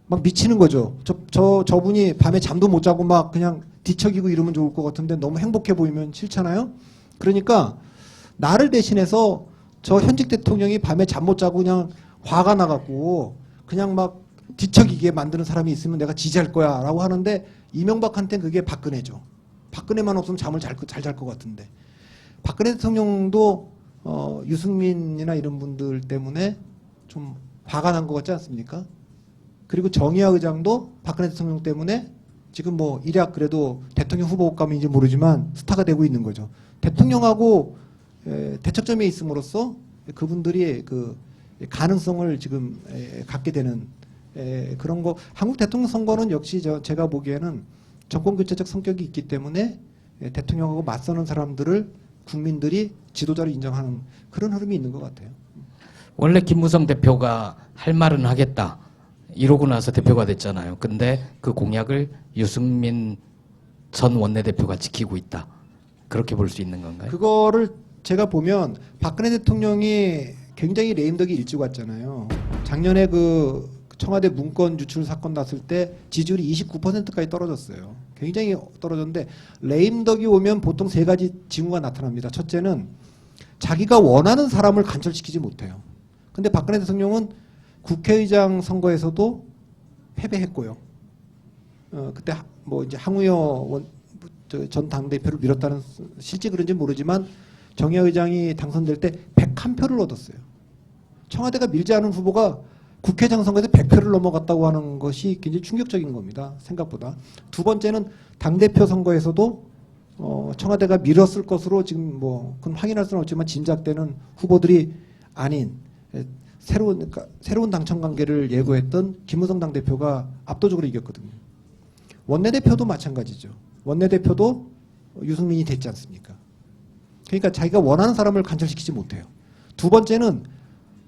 S2: 막 미치는 거죠. 저분이 밤에 잠도 못 자고 막 그냥 뒤척이고 이러면 좋을 것 같은데 너무 행복해 보이면 싫잖아요. 그러니까 나를 대신해서 저 현직 대통령이 밤에 잠 못 자고 그냥 화가 나갖고 그냥 막 뒤척이게 만드는 사람이 있으면 내가 지지할 거야 라고 하는데 이명박한테는 그게 박근혜죠. 박근혜만 없으면 잠을 잘 잘 것 같은데. 박근혜 대통령도 유승민이나 이런 분들 때문에 좀 화가 난 것 같지 않습니까? 그리고 정의화 의장도 박근혜 대통령 때문에 지금 뭐 일약 그래도 대통령 후보감인지 모르지만 스타가 되고 있는 거죠. 대통령하고 대척점에 있음으로써 그분들이 그 가능성을 지금 갖게 되는 그런 거. 한국 대통령 선거는 역시 제가 보기에는 정권 교체적 성격이 있기 때문에 대통령하고 맞서는 사람들을 국민들이 지도자로 인정하는 그런 흐름이 있는 것 같아요.
S1: 원래 김무성 대표가 할 말은 하겠다 이러고 나서 대표가 됐잖아요. 근데 그 공약을 유승민 전 원내대표가 지키고 있다. 그렇게 볼 수 있는 건가요?
S2: 그거를 제가 보면 박근혜 대통령이 굉장히 레임덕이 일찍 왔잖아요. 작년에 그 청와대 문건 유출 사건 났을 때 지지율이 29%까지 떨어졌어요. 굉장히 떨어졌는데 레임덕이 오면 보통 세 가지 징후가 나타납니다. 첫째는 자기가 원하는 사람을 간철시키지 못해요. 근데 박근혜 대통령은 국회의장 선거에서도 패배했고요. 그때 뭐 이제 항우여 전 당대표를 밀었다는 실제 그런지 모르지만 정의화 의장이 당선될 때 101표를 얻었어요. 청와대가 밀지 않은 후보가 국회의장 선거에서 100표를 넘어갔다고 하는 것이 굉장히 충격적인 겁니다. 생각보다. 두 번째는 당대표 선거에서도 청와대가 밀었을 것으로 지금 뭐 그건 확인할 수는 없지만 짐작되는 후보들이 아닌 새로운 당청 관계를 예고했던 김무성 당대표가 압도적으로 이겼거든요. 원내대표도 마찬가지죠. 원내대표도 유승민이 됐지 않습니까? 그러니까 자기가 원하는 사람을 관철시키지 못해요. 두 번째는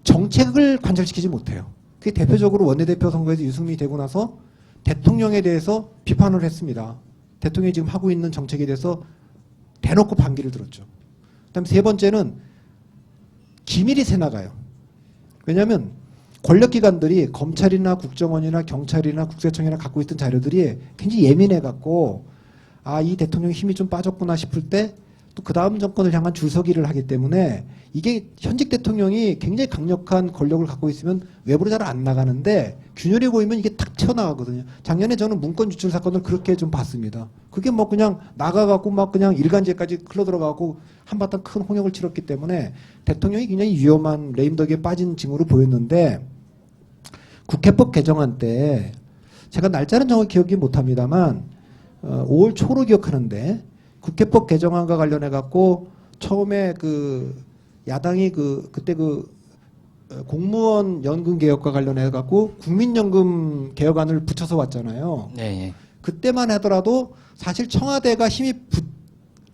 S2: 정책을 관철시키지 못해요. 그게 대표적으로 원내대표 선거에서 유승민이 되고 나서 대통령에 대해서 비판을 했습니다. 대통령이 지금 하고 있는 정책에 대해서 대놓고 반기를 들었죠. 그다음에 세 번째는 기밀이 새나가요. 왜냐하면 권력기관들이 검찰이나 국정원이나 경찰이나 국세청이나 갖고 있던 자료들이 굉장히 예민해갖고 이 대통령의 힘이 좀 빠졌구나 싶을 때 또 그 다음 정권을 향한 줄서기를 하기 때문에 이게 현직 대통령이 굉장히 강력한 권력을 갖고 있으면 외부로 잘 안 나가는데 균열이 보이면 이게 탁 튀어나가거든요. 작년에 저는 문건 유출 사건을 그렇게 좀 봤습니다. 그게 뭐 그냥 나가갖고 막 그냥 일간지까지 흘러들어가고 한바탕 큰 홍역을 치렀기 때문에 대통령이 굉장히 위험한 레임덕에 빠진 징후로 보였는데 국회법 개정안 때 제가 날짜는 정확히 기억이 못합니다만 5월 초로 기억하는데 국회법 개정안과 관련해 갖고 처음에 그 야당이 그때 공무원 연금 개혁과 관련해 갖고 국민연금 개혁안을 붙여서 왔잖아요.
S1: 네.
S2: 그때만 하더라도 사실 청와대가 힘이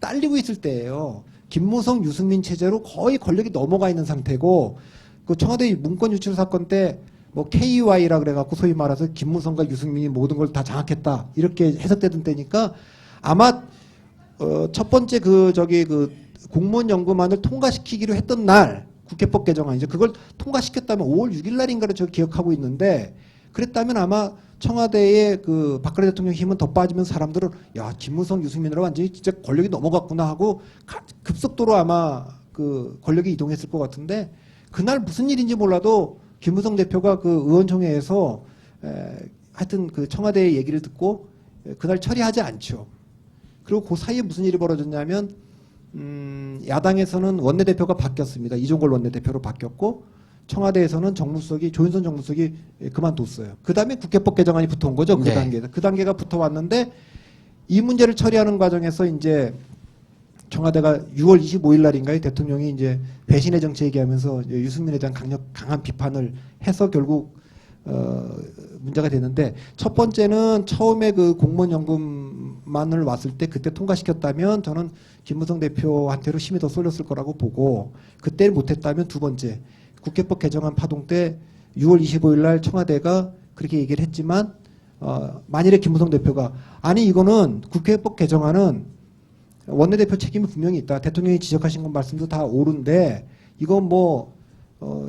S2: 딸리고 있을 때예요. 김무성, 유승민 체제로 거의 권력이 넘어가 있는 상태고 그 청와대 문건 유출 사건 때 뭐 KY라 그래갖고 소위 말해서 김무성과 유승민이 모든 걸 다 장악했다 이렇게 해석되던 때니까 아마 첫 번째 그 공무원 연금안을 통과시키기로 했던 날 국회법 개정안이죠. 그걸 통과시켰다면 5월 6일 날인가를 제가 기억하고 있는데 그랬다면 아마 청와대의 그 박근혜 대통령 힘은 더 빠지면 사람들은 야 김무성 유승민으로 완전히 진짜 권력이 넘어갔구나 하고 급속도로 아마 그 권력이 이동했을 것 같은데 그날 무슨 일인지 몰라도 김무성 대표가 그 의원총회에서 하여튼 그 청와대의 얘기를 듣고 그날 처리하지 않죠. 그리고 그 사이에 무슨 일이 벌어졌냐면 야당에서는 원내대표가 바뀌었습니다. 이종걸 원내대표로 바뀌었고 청와대에서는 정무수석이 조윤선 정무수석이 그만뒀어요. 그 다음에 국회법 개정안이 붙어온 거죠. 그
S1: 네.
S2: 단계에서. 그 단계가 붙어왔는데 이 문제를 처리하는 과정에서 이제 청와대가 6월 25일 날인가요? 대통령이 이제 배신의 정치 얘기하면서 유승민에 대한 강한 비판을 해서 결국 문제가 되는데 첫 번째는 처음에 그 공무원연금만을 왔을 때 그때 통과시켰다면 저는 김무성 대표한테로 힘이 더 쏠렸을 거라고 보고 그때 못했다면 두 번째 국회법 개정안 파동 때 6월 25일 날 청와대가 그렇게 얘기를 했지만 만일에 김무성 대표가 아니 이거는 국회법 개정안은 원내대표 책임이 분명히 있다. 대통령이 지적하신 건 말씀도 다 옳은데 이건 뭐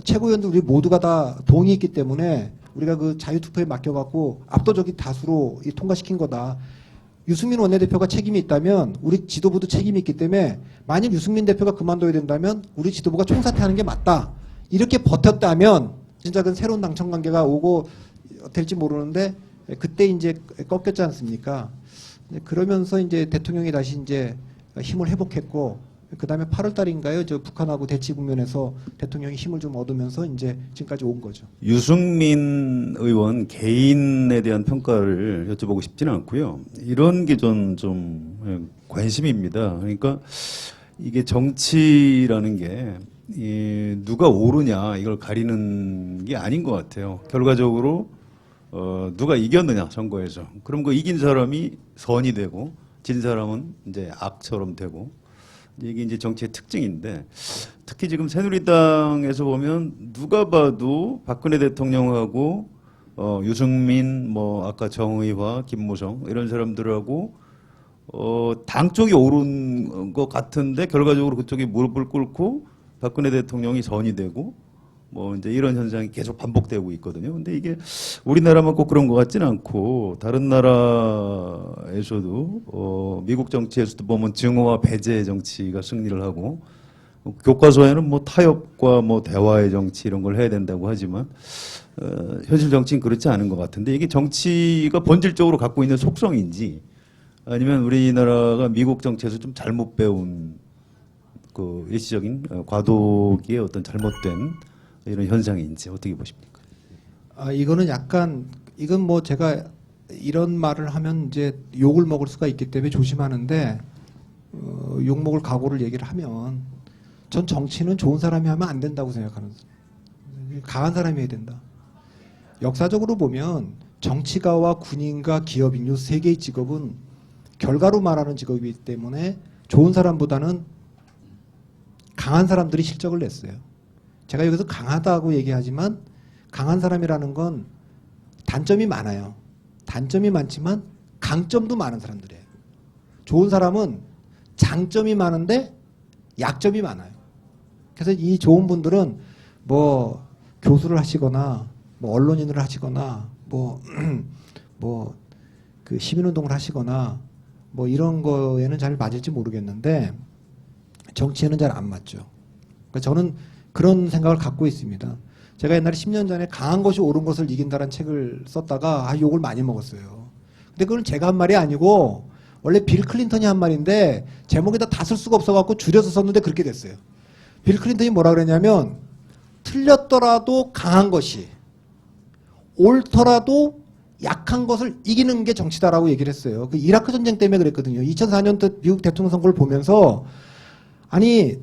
S2: 최고위원들 우리 모두가 다 동의 있기 때문에 우리가 그 자유투표에 맡겨갖고 압도적인 다수로 통과시킨 거다. 유승민 원내대표가 책임이 있다면 우리 지도부도 책임이 있기 때문에 만일 유승민 대표가 그만둬야 된다면 우리 지도부가 총사퇴하는 게 맞다. 이렇게 버텼다면 진짜 그 새로운 당청 관계가 오고 될지 모르는데 그때 이제 꺾였지 않습니까? 그러면서 이제 대통령이 다시 이제 힘을 회복했고 그 다음에 8월 달인가요? 저 북한하고 대치 국면에서 대통령이 힘을 좀 얻으면서 이제 지금까지 온 거죠.
S4: 유승민 의원 개인에 대한 평가를 여쭤보고 싶지는 않고요. 이런 게 좀 관심입니다. 그러니까 이게 정치라는 게 누가 옳으냐 이걸 가리는 게 아닌 것 같아요. 결과적으로 누가 이겼느냐 선거에서 그럼 그 이긴 사람이 선이 되고 진 사람은 이제 악처럼 되고 이게 이제 정치의 특징인데 특히 지금 새누리당에서 보면 누가 봐도 박근혜 대통령하고 유승민 뭐 아까 정의화 김무성 이런 사람들하고 당 쪽이 옳은 것 같은데 결과적으로 그쪽이 무릎을 꿇고 박근혜 대통령이 선이 되고 뭐 이제 이런 현상이 계속 반복되고 있거든요. 근데 이게 우리나라만 꼭 그런 것 같지는 않고 다른 나라에서도 미국 정치에서도 보면 증오와 배제의 정치가 승리를 하고 교과서에는 뭐 타협과 뭐 대화의 정치 이런 걸 해야 된다고 하지만 현실 정치는 그렇지 않은 것 같은데 이게 정치가 본질적으로 갖고 있는 속성인지 아니면 우리나라가 미국 정치에서 좀 잘못 배운 그 일시적인 과도기의 어떤 잘못된 이런 현상인지 어떻게 보십니까?
S2: 이거는 약간 이건 뭐 제가 이런 말을 하면 이제 욕을 먹을 수가 있기 때문에 조심하는데 욕 먹을 각오를 얘기를 하면 전 정치는 좋은 사람이 하면 안 된다고 생각하는 강한 사람이 해야 된다. 역사적으로 보면 정치가와 군인과 기업인 요 세 개의 직업은 결과로 말하는 직업이기 때문에 좋은 사람보다는 강한 사람들이 실적을 냈어요. 제가 여기서 강하다고 얘기하지만 강한 사람이라는 건 단점이 많아요. 단점이 많지만 강점도 많은 사람들이에요. 좋은 사람은 장점이 많은데 약점이 많아요. 그래서 이 좋은 분들은 뭐 교수를 하시거나 뭐 언론인을 하시거나 뭐 그 시민운동을 하시거나 뭐 이런 거에는 잘 맞을지 모르겠는데 정치에는 잘 안 맞죠. 그러니까 저는 그런 생각을 갖고 있습니다. 제가 옛날에 10년 전에 강한 것이 옳은 것을 이긴다라는 책을 썼다가 욕을 많이 먹었어요. 근데 그건 제가 한 말이 아니고 원래 빌 클린턴이 한 말인데 제목에다 다 쓸 수가 없어갖고 줄여서 썼는데 그렇게 됐어요. 빌 클린턴이 뭐라 그랬냐면 틀렸더라도 강한 것이 옳더라도 약한 것을 이기는 게 정치다라고 얘기를 했어요. 그 이라크 전쟁 때문에 그랬거든요. 2004년 미국 대통령 선거를 보면서 아니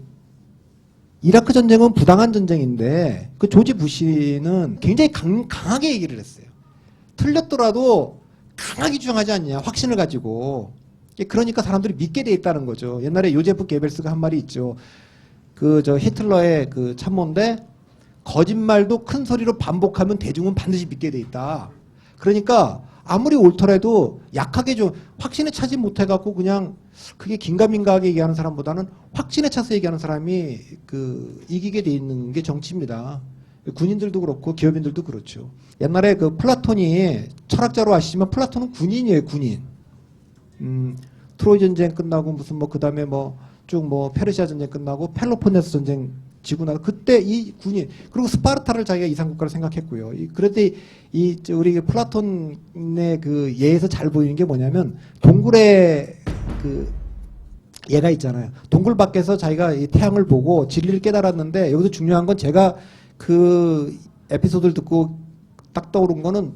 S2: 이라크 전쟁은 부당한 전쟁인데 그 조지 부시는 굉장히 강하게 얘기를 했어요. 틀렸더라도 강하게 주장하지 않냐 확신을 가지고. 그러니까 사람들이 믿게 돼 있다는 거죠. 옛날에 요제프 게벨스가 한 말이 있죠. 그 저 히틀러의 그 참모인데 거짓말도 큰 소리로 반복하면 대중은 반드시 믿게 돼 있다. 그러니까 아무리 옳더라도 약하게 좀 확신에 차지 못해갖고 그냥 그게 긴가민가하게 얘기하는 사람보다는 확신에 차서 얘기하는 사람이 그 이기게 돼 있는 게 정치입니다. 군인들도 그렇고 기업인들도 그렇죠. 옛날에 그 플라톤이 철학자로 아시지만 플라톤은 군인이에요, 군인. 트로이 전쟁 끝나고 무슨 뭐 그다음에 뭐 쭉 뭐 페르시아 전쟁 끝나고 펠로폰네소 전쟁 지고 나서 그때 이 군인 그리고 스파르타를 자기가 이상국가로 생각했고요. 그런데 우리 플라톤의 그 예에서 잘 보이는 게 뭐냐면 동굴에 그 얘가 있잖아요. 동굴 밖에서 자기가 이 태양을 보고 진리를 깨달았는데 여기서 중요한 건 제가 그 에피소드를 듣고 딱 떠오른 거는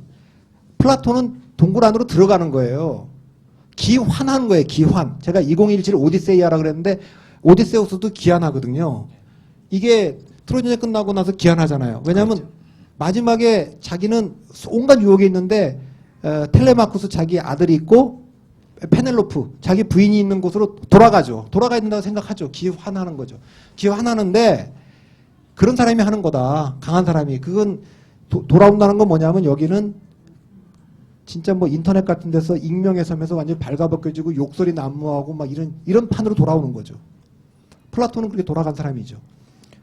S2: 플라톤은 동굴 안으로 들어가는 거예요. 기환하는 거예요. 기환. 제가 2017 오디세이아라 그랬는데 오디세우스도 기환하거든요. 이게 트로이전이 끝나고 나서 기환하잖아요. 왜냐하면 마지막에 자기는 온갖 유혹이 있는데 텔레마쿠스 자기 아들이 있고 페넬로프 자기 부인이 있는 곳으로 돌아가죠. 돌아가야 된다고 생각하죠. 기환하는 거죠. 기환하는데 그런 사람이 하는 거다. 강한 사람이. 그건 돌아온다는 건 뭐냐면 여기는 진짜 뭐 인터넷 같은 데서 익명의 섬에서 완전히 발가벗겨지고 욕설이 난무하고 막 이런 판으로 돌아오는 거죠. 플라톤은 그렇게 돌아간 사람이죠.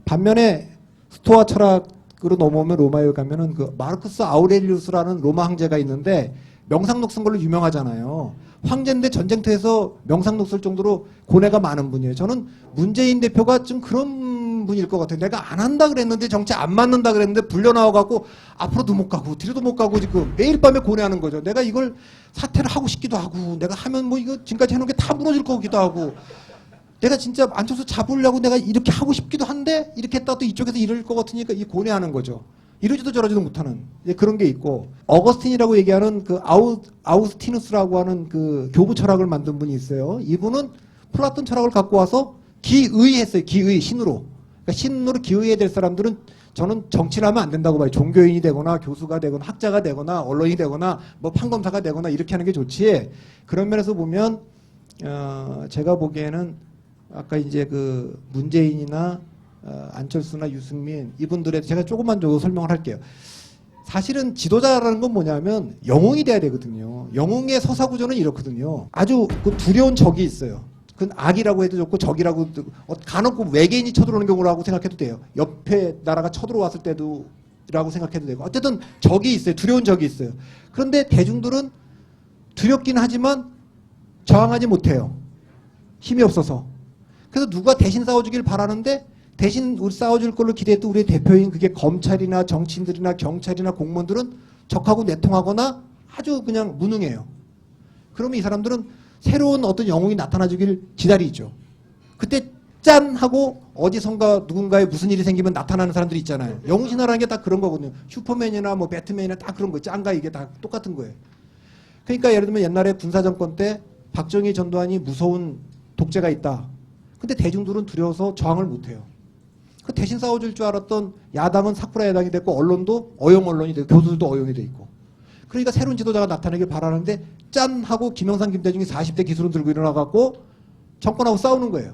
S2: 반면에 스토아 철학으로 넘어오면 로마에 가면은 그 마르쿠스 아우렐리우스라는 로마 황제가 있는데 명상록 쓴 걸로 유명하잖아요. 황제인데 전쟁터에서 명상록 쓸 정도로 고뇌가 많은 분이에요. 저는 문재인 대표가 좀 그런 분일 것 같아요. 내가 안 한다 그랬는데 정치 안 맞는다 그랬는데 불려 나와갖고 앞으로도 못 가고 뒤로도 못 가고 지금 매일 밤에 고뇌하는 거죠. 내가 이걸 사퇴를 하고 싶기도 하고 내가 하면 뭐 이거 지금까지 해놓은 게 다 무너질 거기도 하고 내가 진짜 안철수 잡으려고 내가 이렇게 하고 싶기도 한데 이렇게 했다가 또 이쪽에서 이럴 것 같으니까 이 고뇌하는 거죠. 이러지도 저러지도 못하는 그런 게 있고 어거스틴이라고 얘기하는 그 아우스티누스라고 하는 그 교부 철학을 만든 분이 있어요. 이분은 플라톤 철학을 갖고 와서 기의했어요. 기의 신으로. 그러니까 신으로 기의해야 될 사람들은 저는 정치를 하면 안 된다고 봐요. 종교인이 되거나 교수가 되거나 학자가 되거나 언론이 되거나 뭐 판검사가 되거나 이렇게 하는 게 좋지. 그런 면에서 보면 제가 보기에는 아까 이제 그 문재인이나 안철수나 유승민 이분들에 제가 조금만 더 설명을 할게요. 사실은 지도자라는 건 뭐냐면 영웅이 돼야 되거든요. 영웅의 서사구조는 이렇거든요. 아주 그 두려운 적이 있어요. 그건 악이라고 해도 좋고 적이라고 해도 간혹 외계인이 쳐들어오는 경우라고 생각해도 돼요. 옆에 나라가 쳐들어왔을 때도 라고 생각해도 되고 어쨌든 적이 있어요. 두려운 적이 있어요. 그런데 대중들은 두렵긴 하지만 저항하지 못해요. 힘이 없어서. 그래서 누가 대신 싸워주길 바라는데 대신 우리 싸워줄 걸로 기대했던 우리의 대표인 그게 검찰이나 정치인들이나 경찰이나 공무원들은 적하고 내통하거나 아주 그냥 무능해요. 그러면 이 사람들은 새로운 어떤 영웅이 나타나주길 기다리죠. 그때 짠 하고 어디선가 누군가에 무슨 일이 생기면 나타나는 사람들이 있잖아요. 영웅 신화라는 게 다 그런 거거든요. 슈퍼맨이나 뭐 배트맨이나 다 그런 거 짠가 이게 다 똑같은 거예요. 그러니까 예를 들면 옛날에 군사정권 때 박정희 전두환이 무서운 독재가 있다. 근데 대중들은 두려워서 저항을 못해요. 그 대신 싸워줄 줄 알았던 야당은 사쿠라 야당이 됐고 언론도 어용 언론이 되고 교수들도 어용이 돼 있고. 그러니까 새로운 지도자가 나타나길 바라는데 짠 하고 김영삼 김대중이 40대 기술은 들고 일어나갖고 정권하고 싸우는 거예요.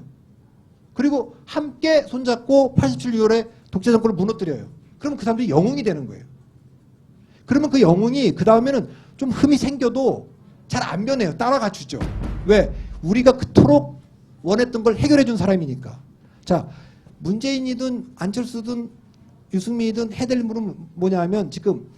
S2: 그리고 함께 손잡고 87 6월에 독재 정권을 무너뜨려요. 그러면 그 사람들이 영웅이 되는 거예요. 그러면 그 영웅이 그 다음에는 좀 흠이 생겨도 잘 안 변해요. 따라가 주죠. 왜? 우리가 그토록 원했던 걸 해결해 준 사람이니까. 자, 문재인이든 안철수든 유승민이든 해야 될 일은 뭐냐 하면 지금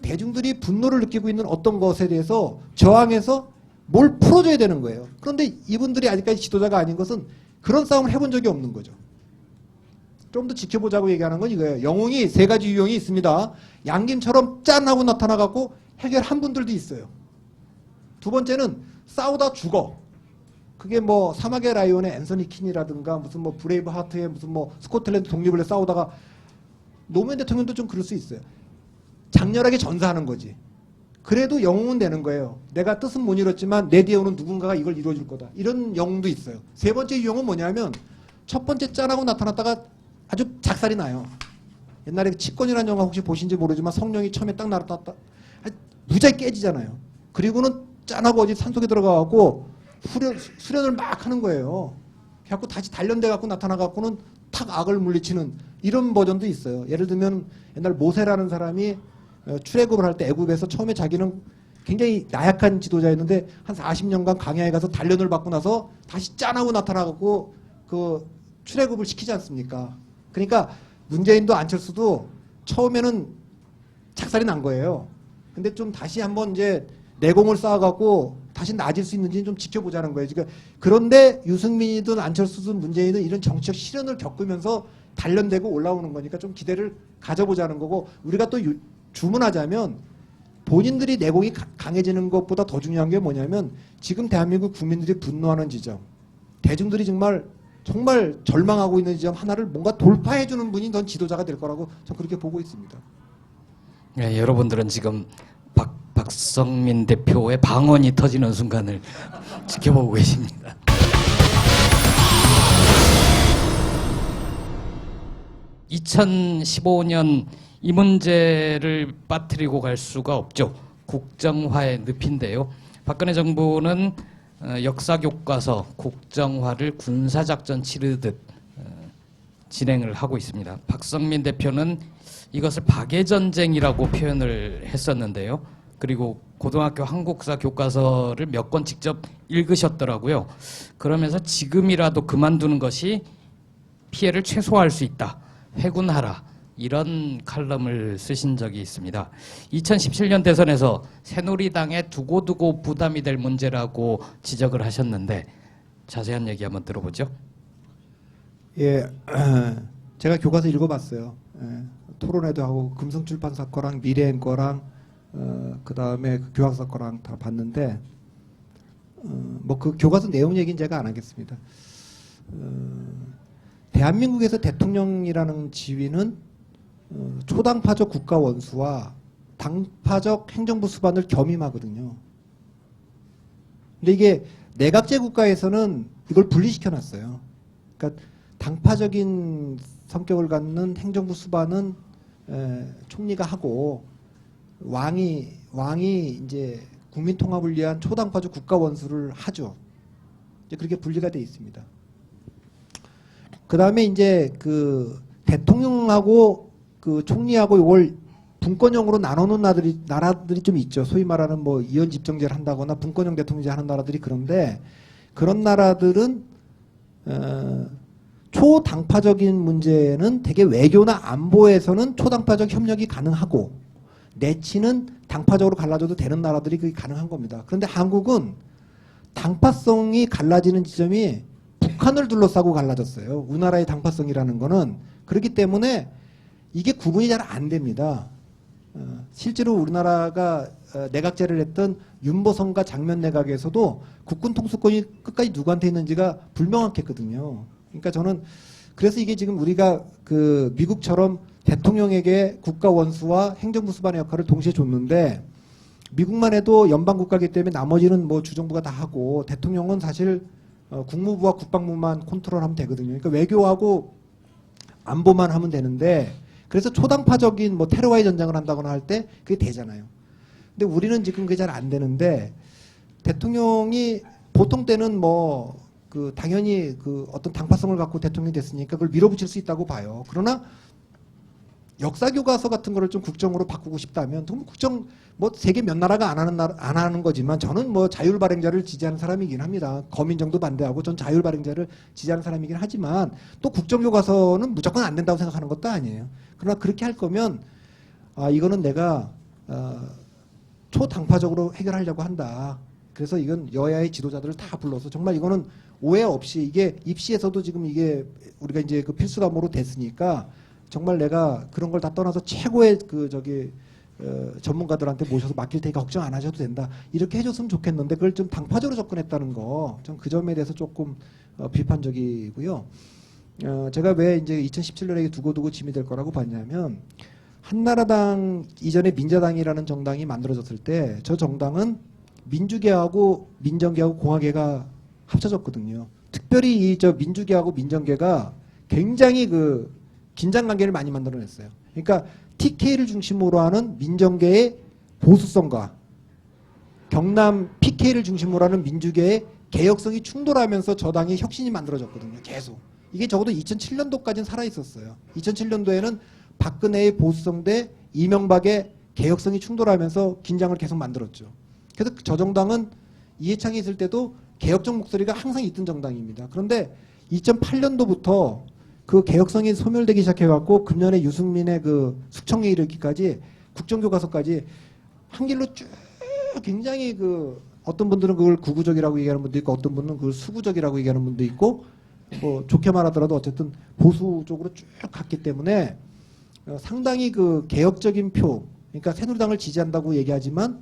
S2: 대중들이 분노를 느끼고 있는 어떤 것에 대해서 저항해서 뭘 풀어줘야 되는 거예요. 그런데 이분들이 아직까지 지도자가 아닌 것은 그런 싸움을 해본 적이 없는 거죠. 좀 더 지켜보자고 얘기하는 건 이거예요. 영웅이 세 가지 유형이 있습니다. 양김처럼 짠 하고 나타나갖고 해결한 분들도 있어요. 두 번째는 싸우다 죽어. 그게 뭐 사막의 라이온의 앤서니 킨이라든가 무슨 뭐 브레이브 하트의 무슨 뭐 스코틀랜드 독립을 위해 싸우다가 노무현 대통령도 좀 그럴 수 있어요. 장렬하게 전사하는 거지. 그래도 영웅은 되는 거예요. 내가 뜻은 못 이뤘지만 내 뒤에 오는 누군가가 이걸 이루어줄 거다. 이런 영웅도 있어요. 세 번째 유형은 뭐냐면 첫 번째 짠하고 나타났다가 아주 작살이 나요. 옛날에 치권이라는 영화 혹시 보신지 모르지만 성령이 처음에 딱 나타났다 무지하게 깨지잖아요. 그리고는 짠하고 어디 산속에 들어가갖고 수련을 막 하는 거예요. 그래갖고 다시 단련돼 갖고 나타나 갖고는 탁 악을 물리치는 이런 버전도 있어요. 예를 들면 옛날 모세라는 사람이 출애굽을 할 때 애굽에서 처음에 자기는 굉장히 나약한 지도자였는데 한 40년간 광야에 가서 단련을 받고 나서 다시 짠하고 나타나 갖고 그 출애굽을 시키지 않습니까? 그러니까 문재인도 안철수도 처음에는 착살이 난 거예요. 근데 좀 다시 한번 이제 내공을 쌓아갖고 다시 나아질 수 있는지는 좀 지켜보자는 거예요. 그러니까 그런데 유승민이든 안철수든 문재인이든 이런 정치적 시련을 겪으면서 단련되고 올라오는 거니까 좀 기대를 가져보자는 거고, 우리가 또 주문하자면 본인들이 내공이 강해지는 것보다 더 중요한 게 뭐냐면 지금 대한민국 국민들이 분노하는 지점, 대중들이 정말 절망하고 있는 지점 하나를 뭔가 돌파해주는 분이 넌 지도자가 될 거라고 저는 그렇게 보고 있습니다.
S1: 네, 여러분들은 지금 박성민 대표의 방언이 터지는 순간을 지켜보고 계십니다. (2015년) 이 문제를 빠뜨리고 갈 수가 없죠. 국정화의 늪인데요. 박근혜 정부는 역사 교과서 국정화를 군사작전 치르듯 진행을 하고 있습니다. 박성민 대표는 이것을 박애전쟁이라고 표현을 했었는데요. 그리고 고등학교 한국사 교과서를 몇 권 직접 읽으셨더라고요. 그러면서 지금이라도 그만두는 것이 피해를 최소화할 수 있다. 회군하라. 이런 칼럼을 쓰신 적이 있습니다. 2017년 대선에서 새누리당에 두고두고 부담이 될 문제라고 지적을 하셨는데 자세한 얘기 한번 들어보죠.
S2: 예, 제가 교과서 읽어봤어요. 토론회도 하고 금성출판사 거랑 미래엔 거랑 그 다음에 그 교학사 거랑 다 봤는데 뭐 그 교과서 내용 얘기는 제가 안 하겠습니다. 대한민국에서 대통령이라는 지위는 초당파적 국가 원수와 당파적 행정부 수반을 겸임하거든요. 근데 이게 내각제 국가에서는 이걸 분리시켜 놨어요. 그러니까 당파적인 성격을 갖는 행정부 수반은 총리가 하고 왕이 이제 국민 통합을 위한 초당파적 국가 원수를 하죠. 이제 그렇게 분리가 돼 있습니다. 그 다음에 이제 그 대통령하고 그 총리하고 이걸 분권형으로 나눠놓은 나라들이 좀 있죠. 소위 말하는 뭐 이원 집정제를 한다거나 분권형 대통령제 하는 나라들이. 그런데 그런 나라들은 초당파적인 문제는 되게 외교나 안보에서는 초당파적 협력이 가능하고 내치는 당파적으로 갈라져도 되는 나라들이 그게 가능한 겁니다. 그런데 한국은 당파성이 갈라지는 지점이 북한을 둘러싸고 갈라졌어요. 우리나라의 당파성이라는 거는. 그렇기 때문에 이게 구분이 잘 안 됩니다. 실제로 우리나라가 내각제를 했던 윤보성과 장면 내각에서도 국군 통수권이 끝까지 누구한테 있는지가 불명확했거든요. 그러니까 저는 그래서 이게 지금 우리가 그 미국처럼 대통령에게 국가 원수와 행정부 수반의 역할을 동시에 줬는데 미국만 해도 연방 국가이기 때문에 나머지는 뭐 주정부가 다 하고 대통령은 사실 국무부와 국방부만 컨트롤하면 되거든요. 그러니까 외교하고 안보만 하면 되는데 그래서 초당파적인 뭐 테러와의 전쟁을 한다거나 할 때 그게 되잖아요. 근데 우리는 지금 그게 잘 안 되는데 대통령이 보통 때는 뭐 그 당연히 그 어떤 당파성을 갖고 대통령이 됐으니까 그걸 밀어붙일 수 있다고 봐요. 그러나 역사 교과서 같은 거를 좀 국정으로 바꾸고 싶다면 국정 뭐 세계 몇 나라가 안 하는 거지만 저는 뭐 자율 발행자를 지지하는 사람이긴 합니다. 거민정도 반대하고 전 자율 발행자를 지지하는 사람이긴 하지만 또 국정 교과서는 무조건 안 된다고 생각하는 것도 아니에요. 그러나 그렇게 할 거면 이거는 내가 초당파적으로 해결하려고 한다. 그래서 이건 여야의 지도자들을 다 불러서 정말 이거는 오해 없이 이게 입시에서도 지금 이게 우리가 이제 그 필수 과목으로 됐으니까 정말 내가 그런 걸 다 떠나서 최고의 그 전문가들한테 모셔서 맡길 테니까 걱정 안 하셔도 된다. 이렇게 해줬으면 좋겠는데 그걸 좀 당파적으로 접근했다는 거, 전 그 점에 대해서 조금 비판적이고요. 제가 왜 이제 2017년에 두고두고 짐이 될 거라고 봤냐면 한나라당 이전에 민자당이라는 정당이 만들어졌을 때 저 정당은 민주계하고 민정계하고 공화계가 합쳐졌거든요. 특별히 이 민주계하고 민정계가 굉장히 그 긴장 관계를 많이 만들어냈어요. 그러니까 TK를 중심으로 하는 민정계의 보수성과 경남 PK를 중심으로 하는 민주계의 개혁성이 충돌하면서 저당의 혁신이 만들어졌거든요. 계속. 이게 적어도 2007년도까지는 살아있었어요. 2007년도에는 박근혜의 보수성 대 이명박의 개혁성이 충돌하면서 긴장을 계속 만들었죠. 그래서 저 정당은 이해창이 있을 때도 개혁적 목소리가 항상 있던 정당입니다. 그런데 2008년도부터 그 개혁성이 소멸되기 시작해갖고 금년에 유승민의 그 숙청에 이르기까지 국정교과서까지 한 길로 쭉 굉장히 그 어떤 분들은 그걸 구구적이라고 얘기하는 분도 있고 어떤 분은 그걸 수구적이라고 얘기하는 분도 있고 뭐 좋게 말하더라도 어쨌든 보수 쪽으로 쭉 갔기 때문에 상당히 그 개혁적인 표, 그러니까 새누리당을 지지한다고 얘기하지만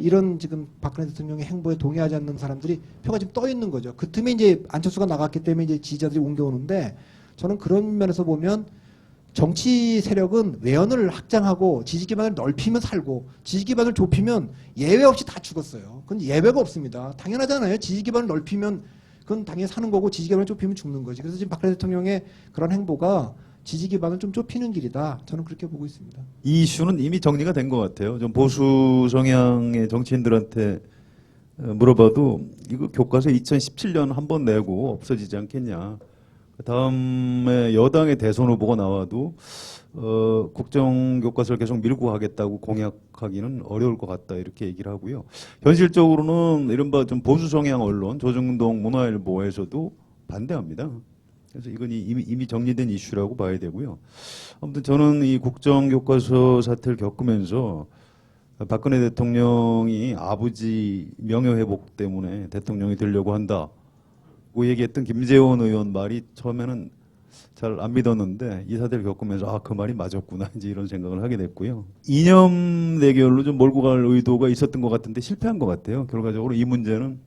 S2: 이런 지금 박근혜 대통령의 행보에 동의하지 않는 사람들이 표가 지금 떠 있는 거죠. 그 틈에 이제 안철수가 나갔기 때문에 이제 지지자들이 옮겨오는데 저는 그런 면에서 보면 정치 세력은 외연을 확장하고 지지 기반을 넓히면 살고 지지 기반을 좁히면 예외 없이 다 죽었어요. 그건 예외가 없습니다. 당연하잖아요. 지지 기반을 넓히면 그건 당연히 사는 거고 지지 기반을 좁히면 죽는 거지. 그래서 지금 박근혜 대통령의 그런 행보가 지지 기반을 좀 좁히는 길이다. 저는 그렇게 보고 있습니다.
S4: 이 이슈는 이미 정리가 된 것 같아요. 좀 보수 성향의 정치인들한테 물어봐도 이거 교과서 2017년 한 번 내고 없어지지 않겠냐. 다음에 여당의 대선 후보가 나와도 국정 교과서를 계속 밀고 가겠다고 공약하기는 어려울 것 같다 이렇게 얘기를 하고요. 현실적으로는 이른바 좀 보수 성향 언론 조중동 문화일보에서도 반대합니다. 그래서 이건 이미 정리된 이슈라고 봐야 되고요. 아무튼 저는 이 국정교과서 사태를 겪으면서 박근혜 대통령이 아버지 명예회복 때문에 대통령이 되려고 한다고 얘기했던 김재원 의원 말이 처음에는 잘 안 믿었는데 이 사태를 겪으면서 그 말이 맞았구나 이제 이런 생각을 하게 됐고요. 이념 대결로 좀 몰고 갈 의도가 있었던 것 같은데 실패한 것 같아요. 결과적으로 이 문제는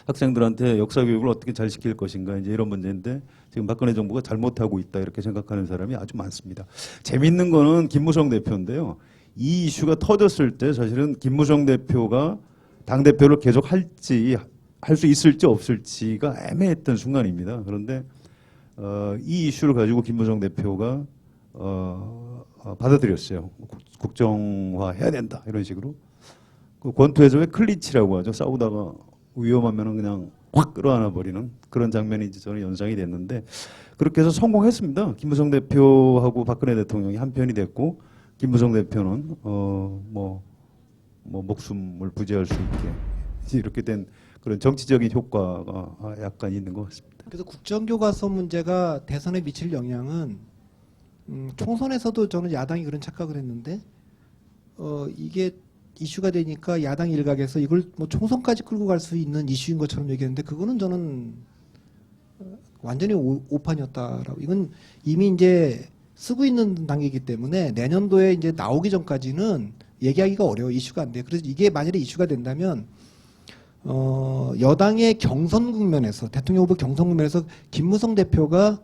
S4: 학생들한테 역사 교육을 어떻게 잘 시킬 것인가 이제 이런 문제인데 지금 박근혜 정부가 잘못하고 있다 이렇게 생각하는 사람이 아주 많습니다. 재밌는 거는 김무성 대표인데요. 이 이슈가 터졌을 때 사실은 김무성 대표가 당 대표를 계속 할지 할 수 있을지 없을지가 애매했던 순간입니다. 그런데 이 이슈를 가지고 김무성 대표가 받아들였어요. 국정화 해야 된다 이런 식으로. 그 권투에서 왜 클린치라고 하죠. 싸우다가 위험하면은 그냥 확 끌어안아 버리는 그런 장면이 이제 저는 연상이 됐는데 그렇게 해서 성공했습니다. 김무성 대표하고 박근혜 대통령이 한 편이 됐고 김무성 대표는 뭐 목숨을 부지할 수 있게 이렇게 된 그런 정치적인 효과가 약간 있는 것 같습니다.
S2: 그래서 국정교과서 문제가 대선에 미칠 영향은 총선에서도 저는 야당이 그런 착각을 했는데 이게 이슈가 되니까 야당 일각에서 이걸 뭐 총선까지 끌고 갈 수 있는 이슈인 것처럼 얘기했는데 그거는 저는 완전히 오판이었다라고. 이건 이미 이제 쓰고 있는 단계이기 때문에 내년도에 이제 나오기 전까지는 얘기하기가 어려워. 이슈가 안 돼. 그래서 이게 만약에 이슈가 된다면 여당의 경선 국면에서 대통령 후보 경선 국면에서 김무성 대표가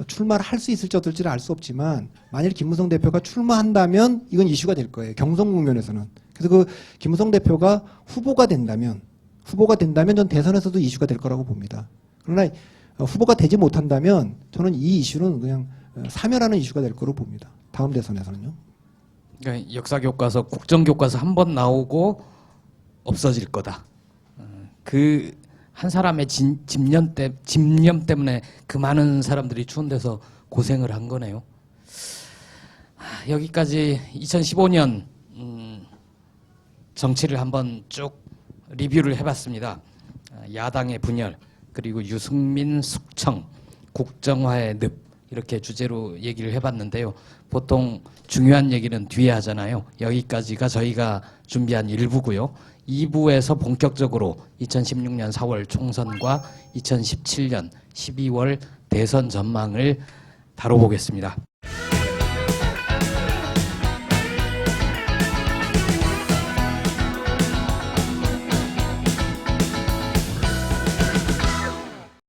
S2: 출마를 할 수 있을지 어떨지는 알 수 없지만 만일 김무성 대표가 출마한다면 이건 이슈가 될 거예요. 경선 국면에서는. 그래서 그 김무성 대표가 후보가 된다면 전 대선에서도 이슈가 될 거라고 봅니다. 그러나 후보가 되지 못한다면 저는 이 이슈는 그냥 사면하는 이슈가 될 거로 봅니다. 다음 대선에서는요.
S1: 그러니까 역사 교과서, 국정 교과서 한 번 나오고 없어질 거다. 그 한 사람의 집념 때문에 그 많은 사람들이 추운 데서 고생을 한 거네요. 여기까지 2015년 정치를 한번 쭉 리뷰를 해봤습니다. 야당의 분열, 그리고 유승민 숙청, 국정화의 늪 이렇게 주제로 얘기를 해봤는데요. 보통 중요한 얘기는 뒤에 하잖아요. 여기까지가 저희가 준비한 1부고요. 2부에서 본격적으로 2016년 4월 총선과 2017년 12월 대선 전망을 다뤄보겠습니다.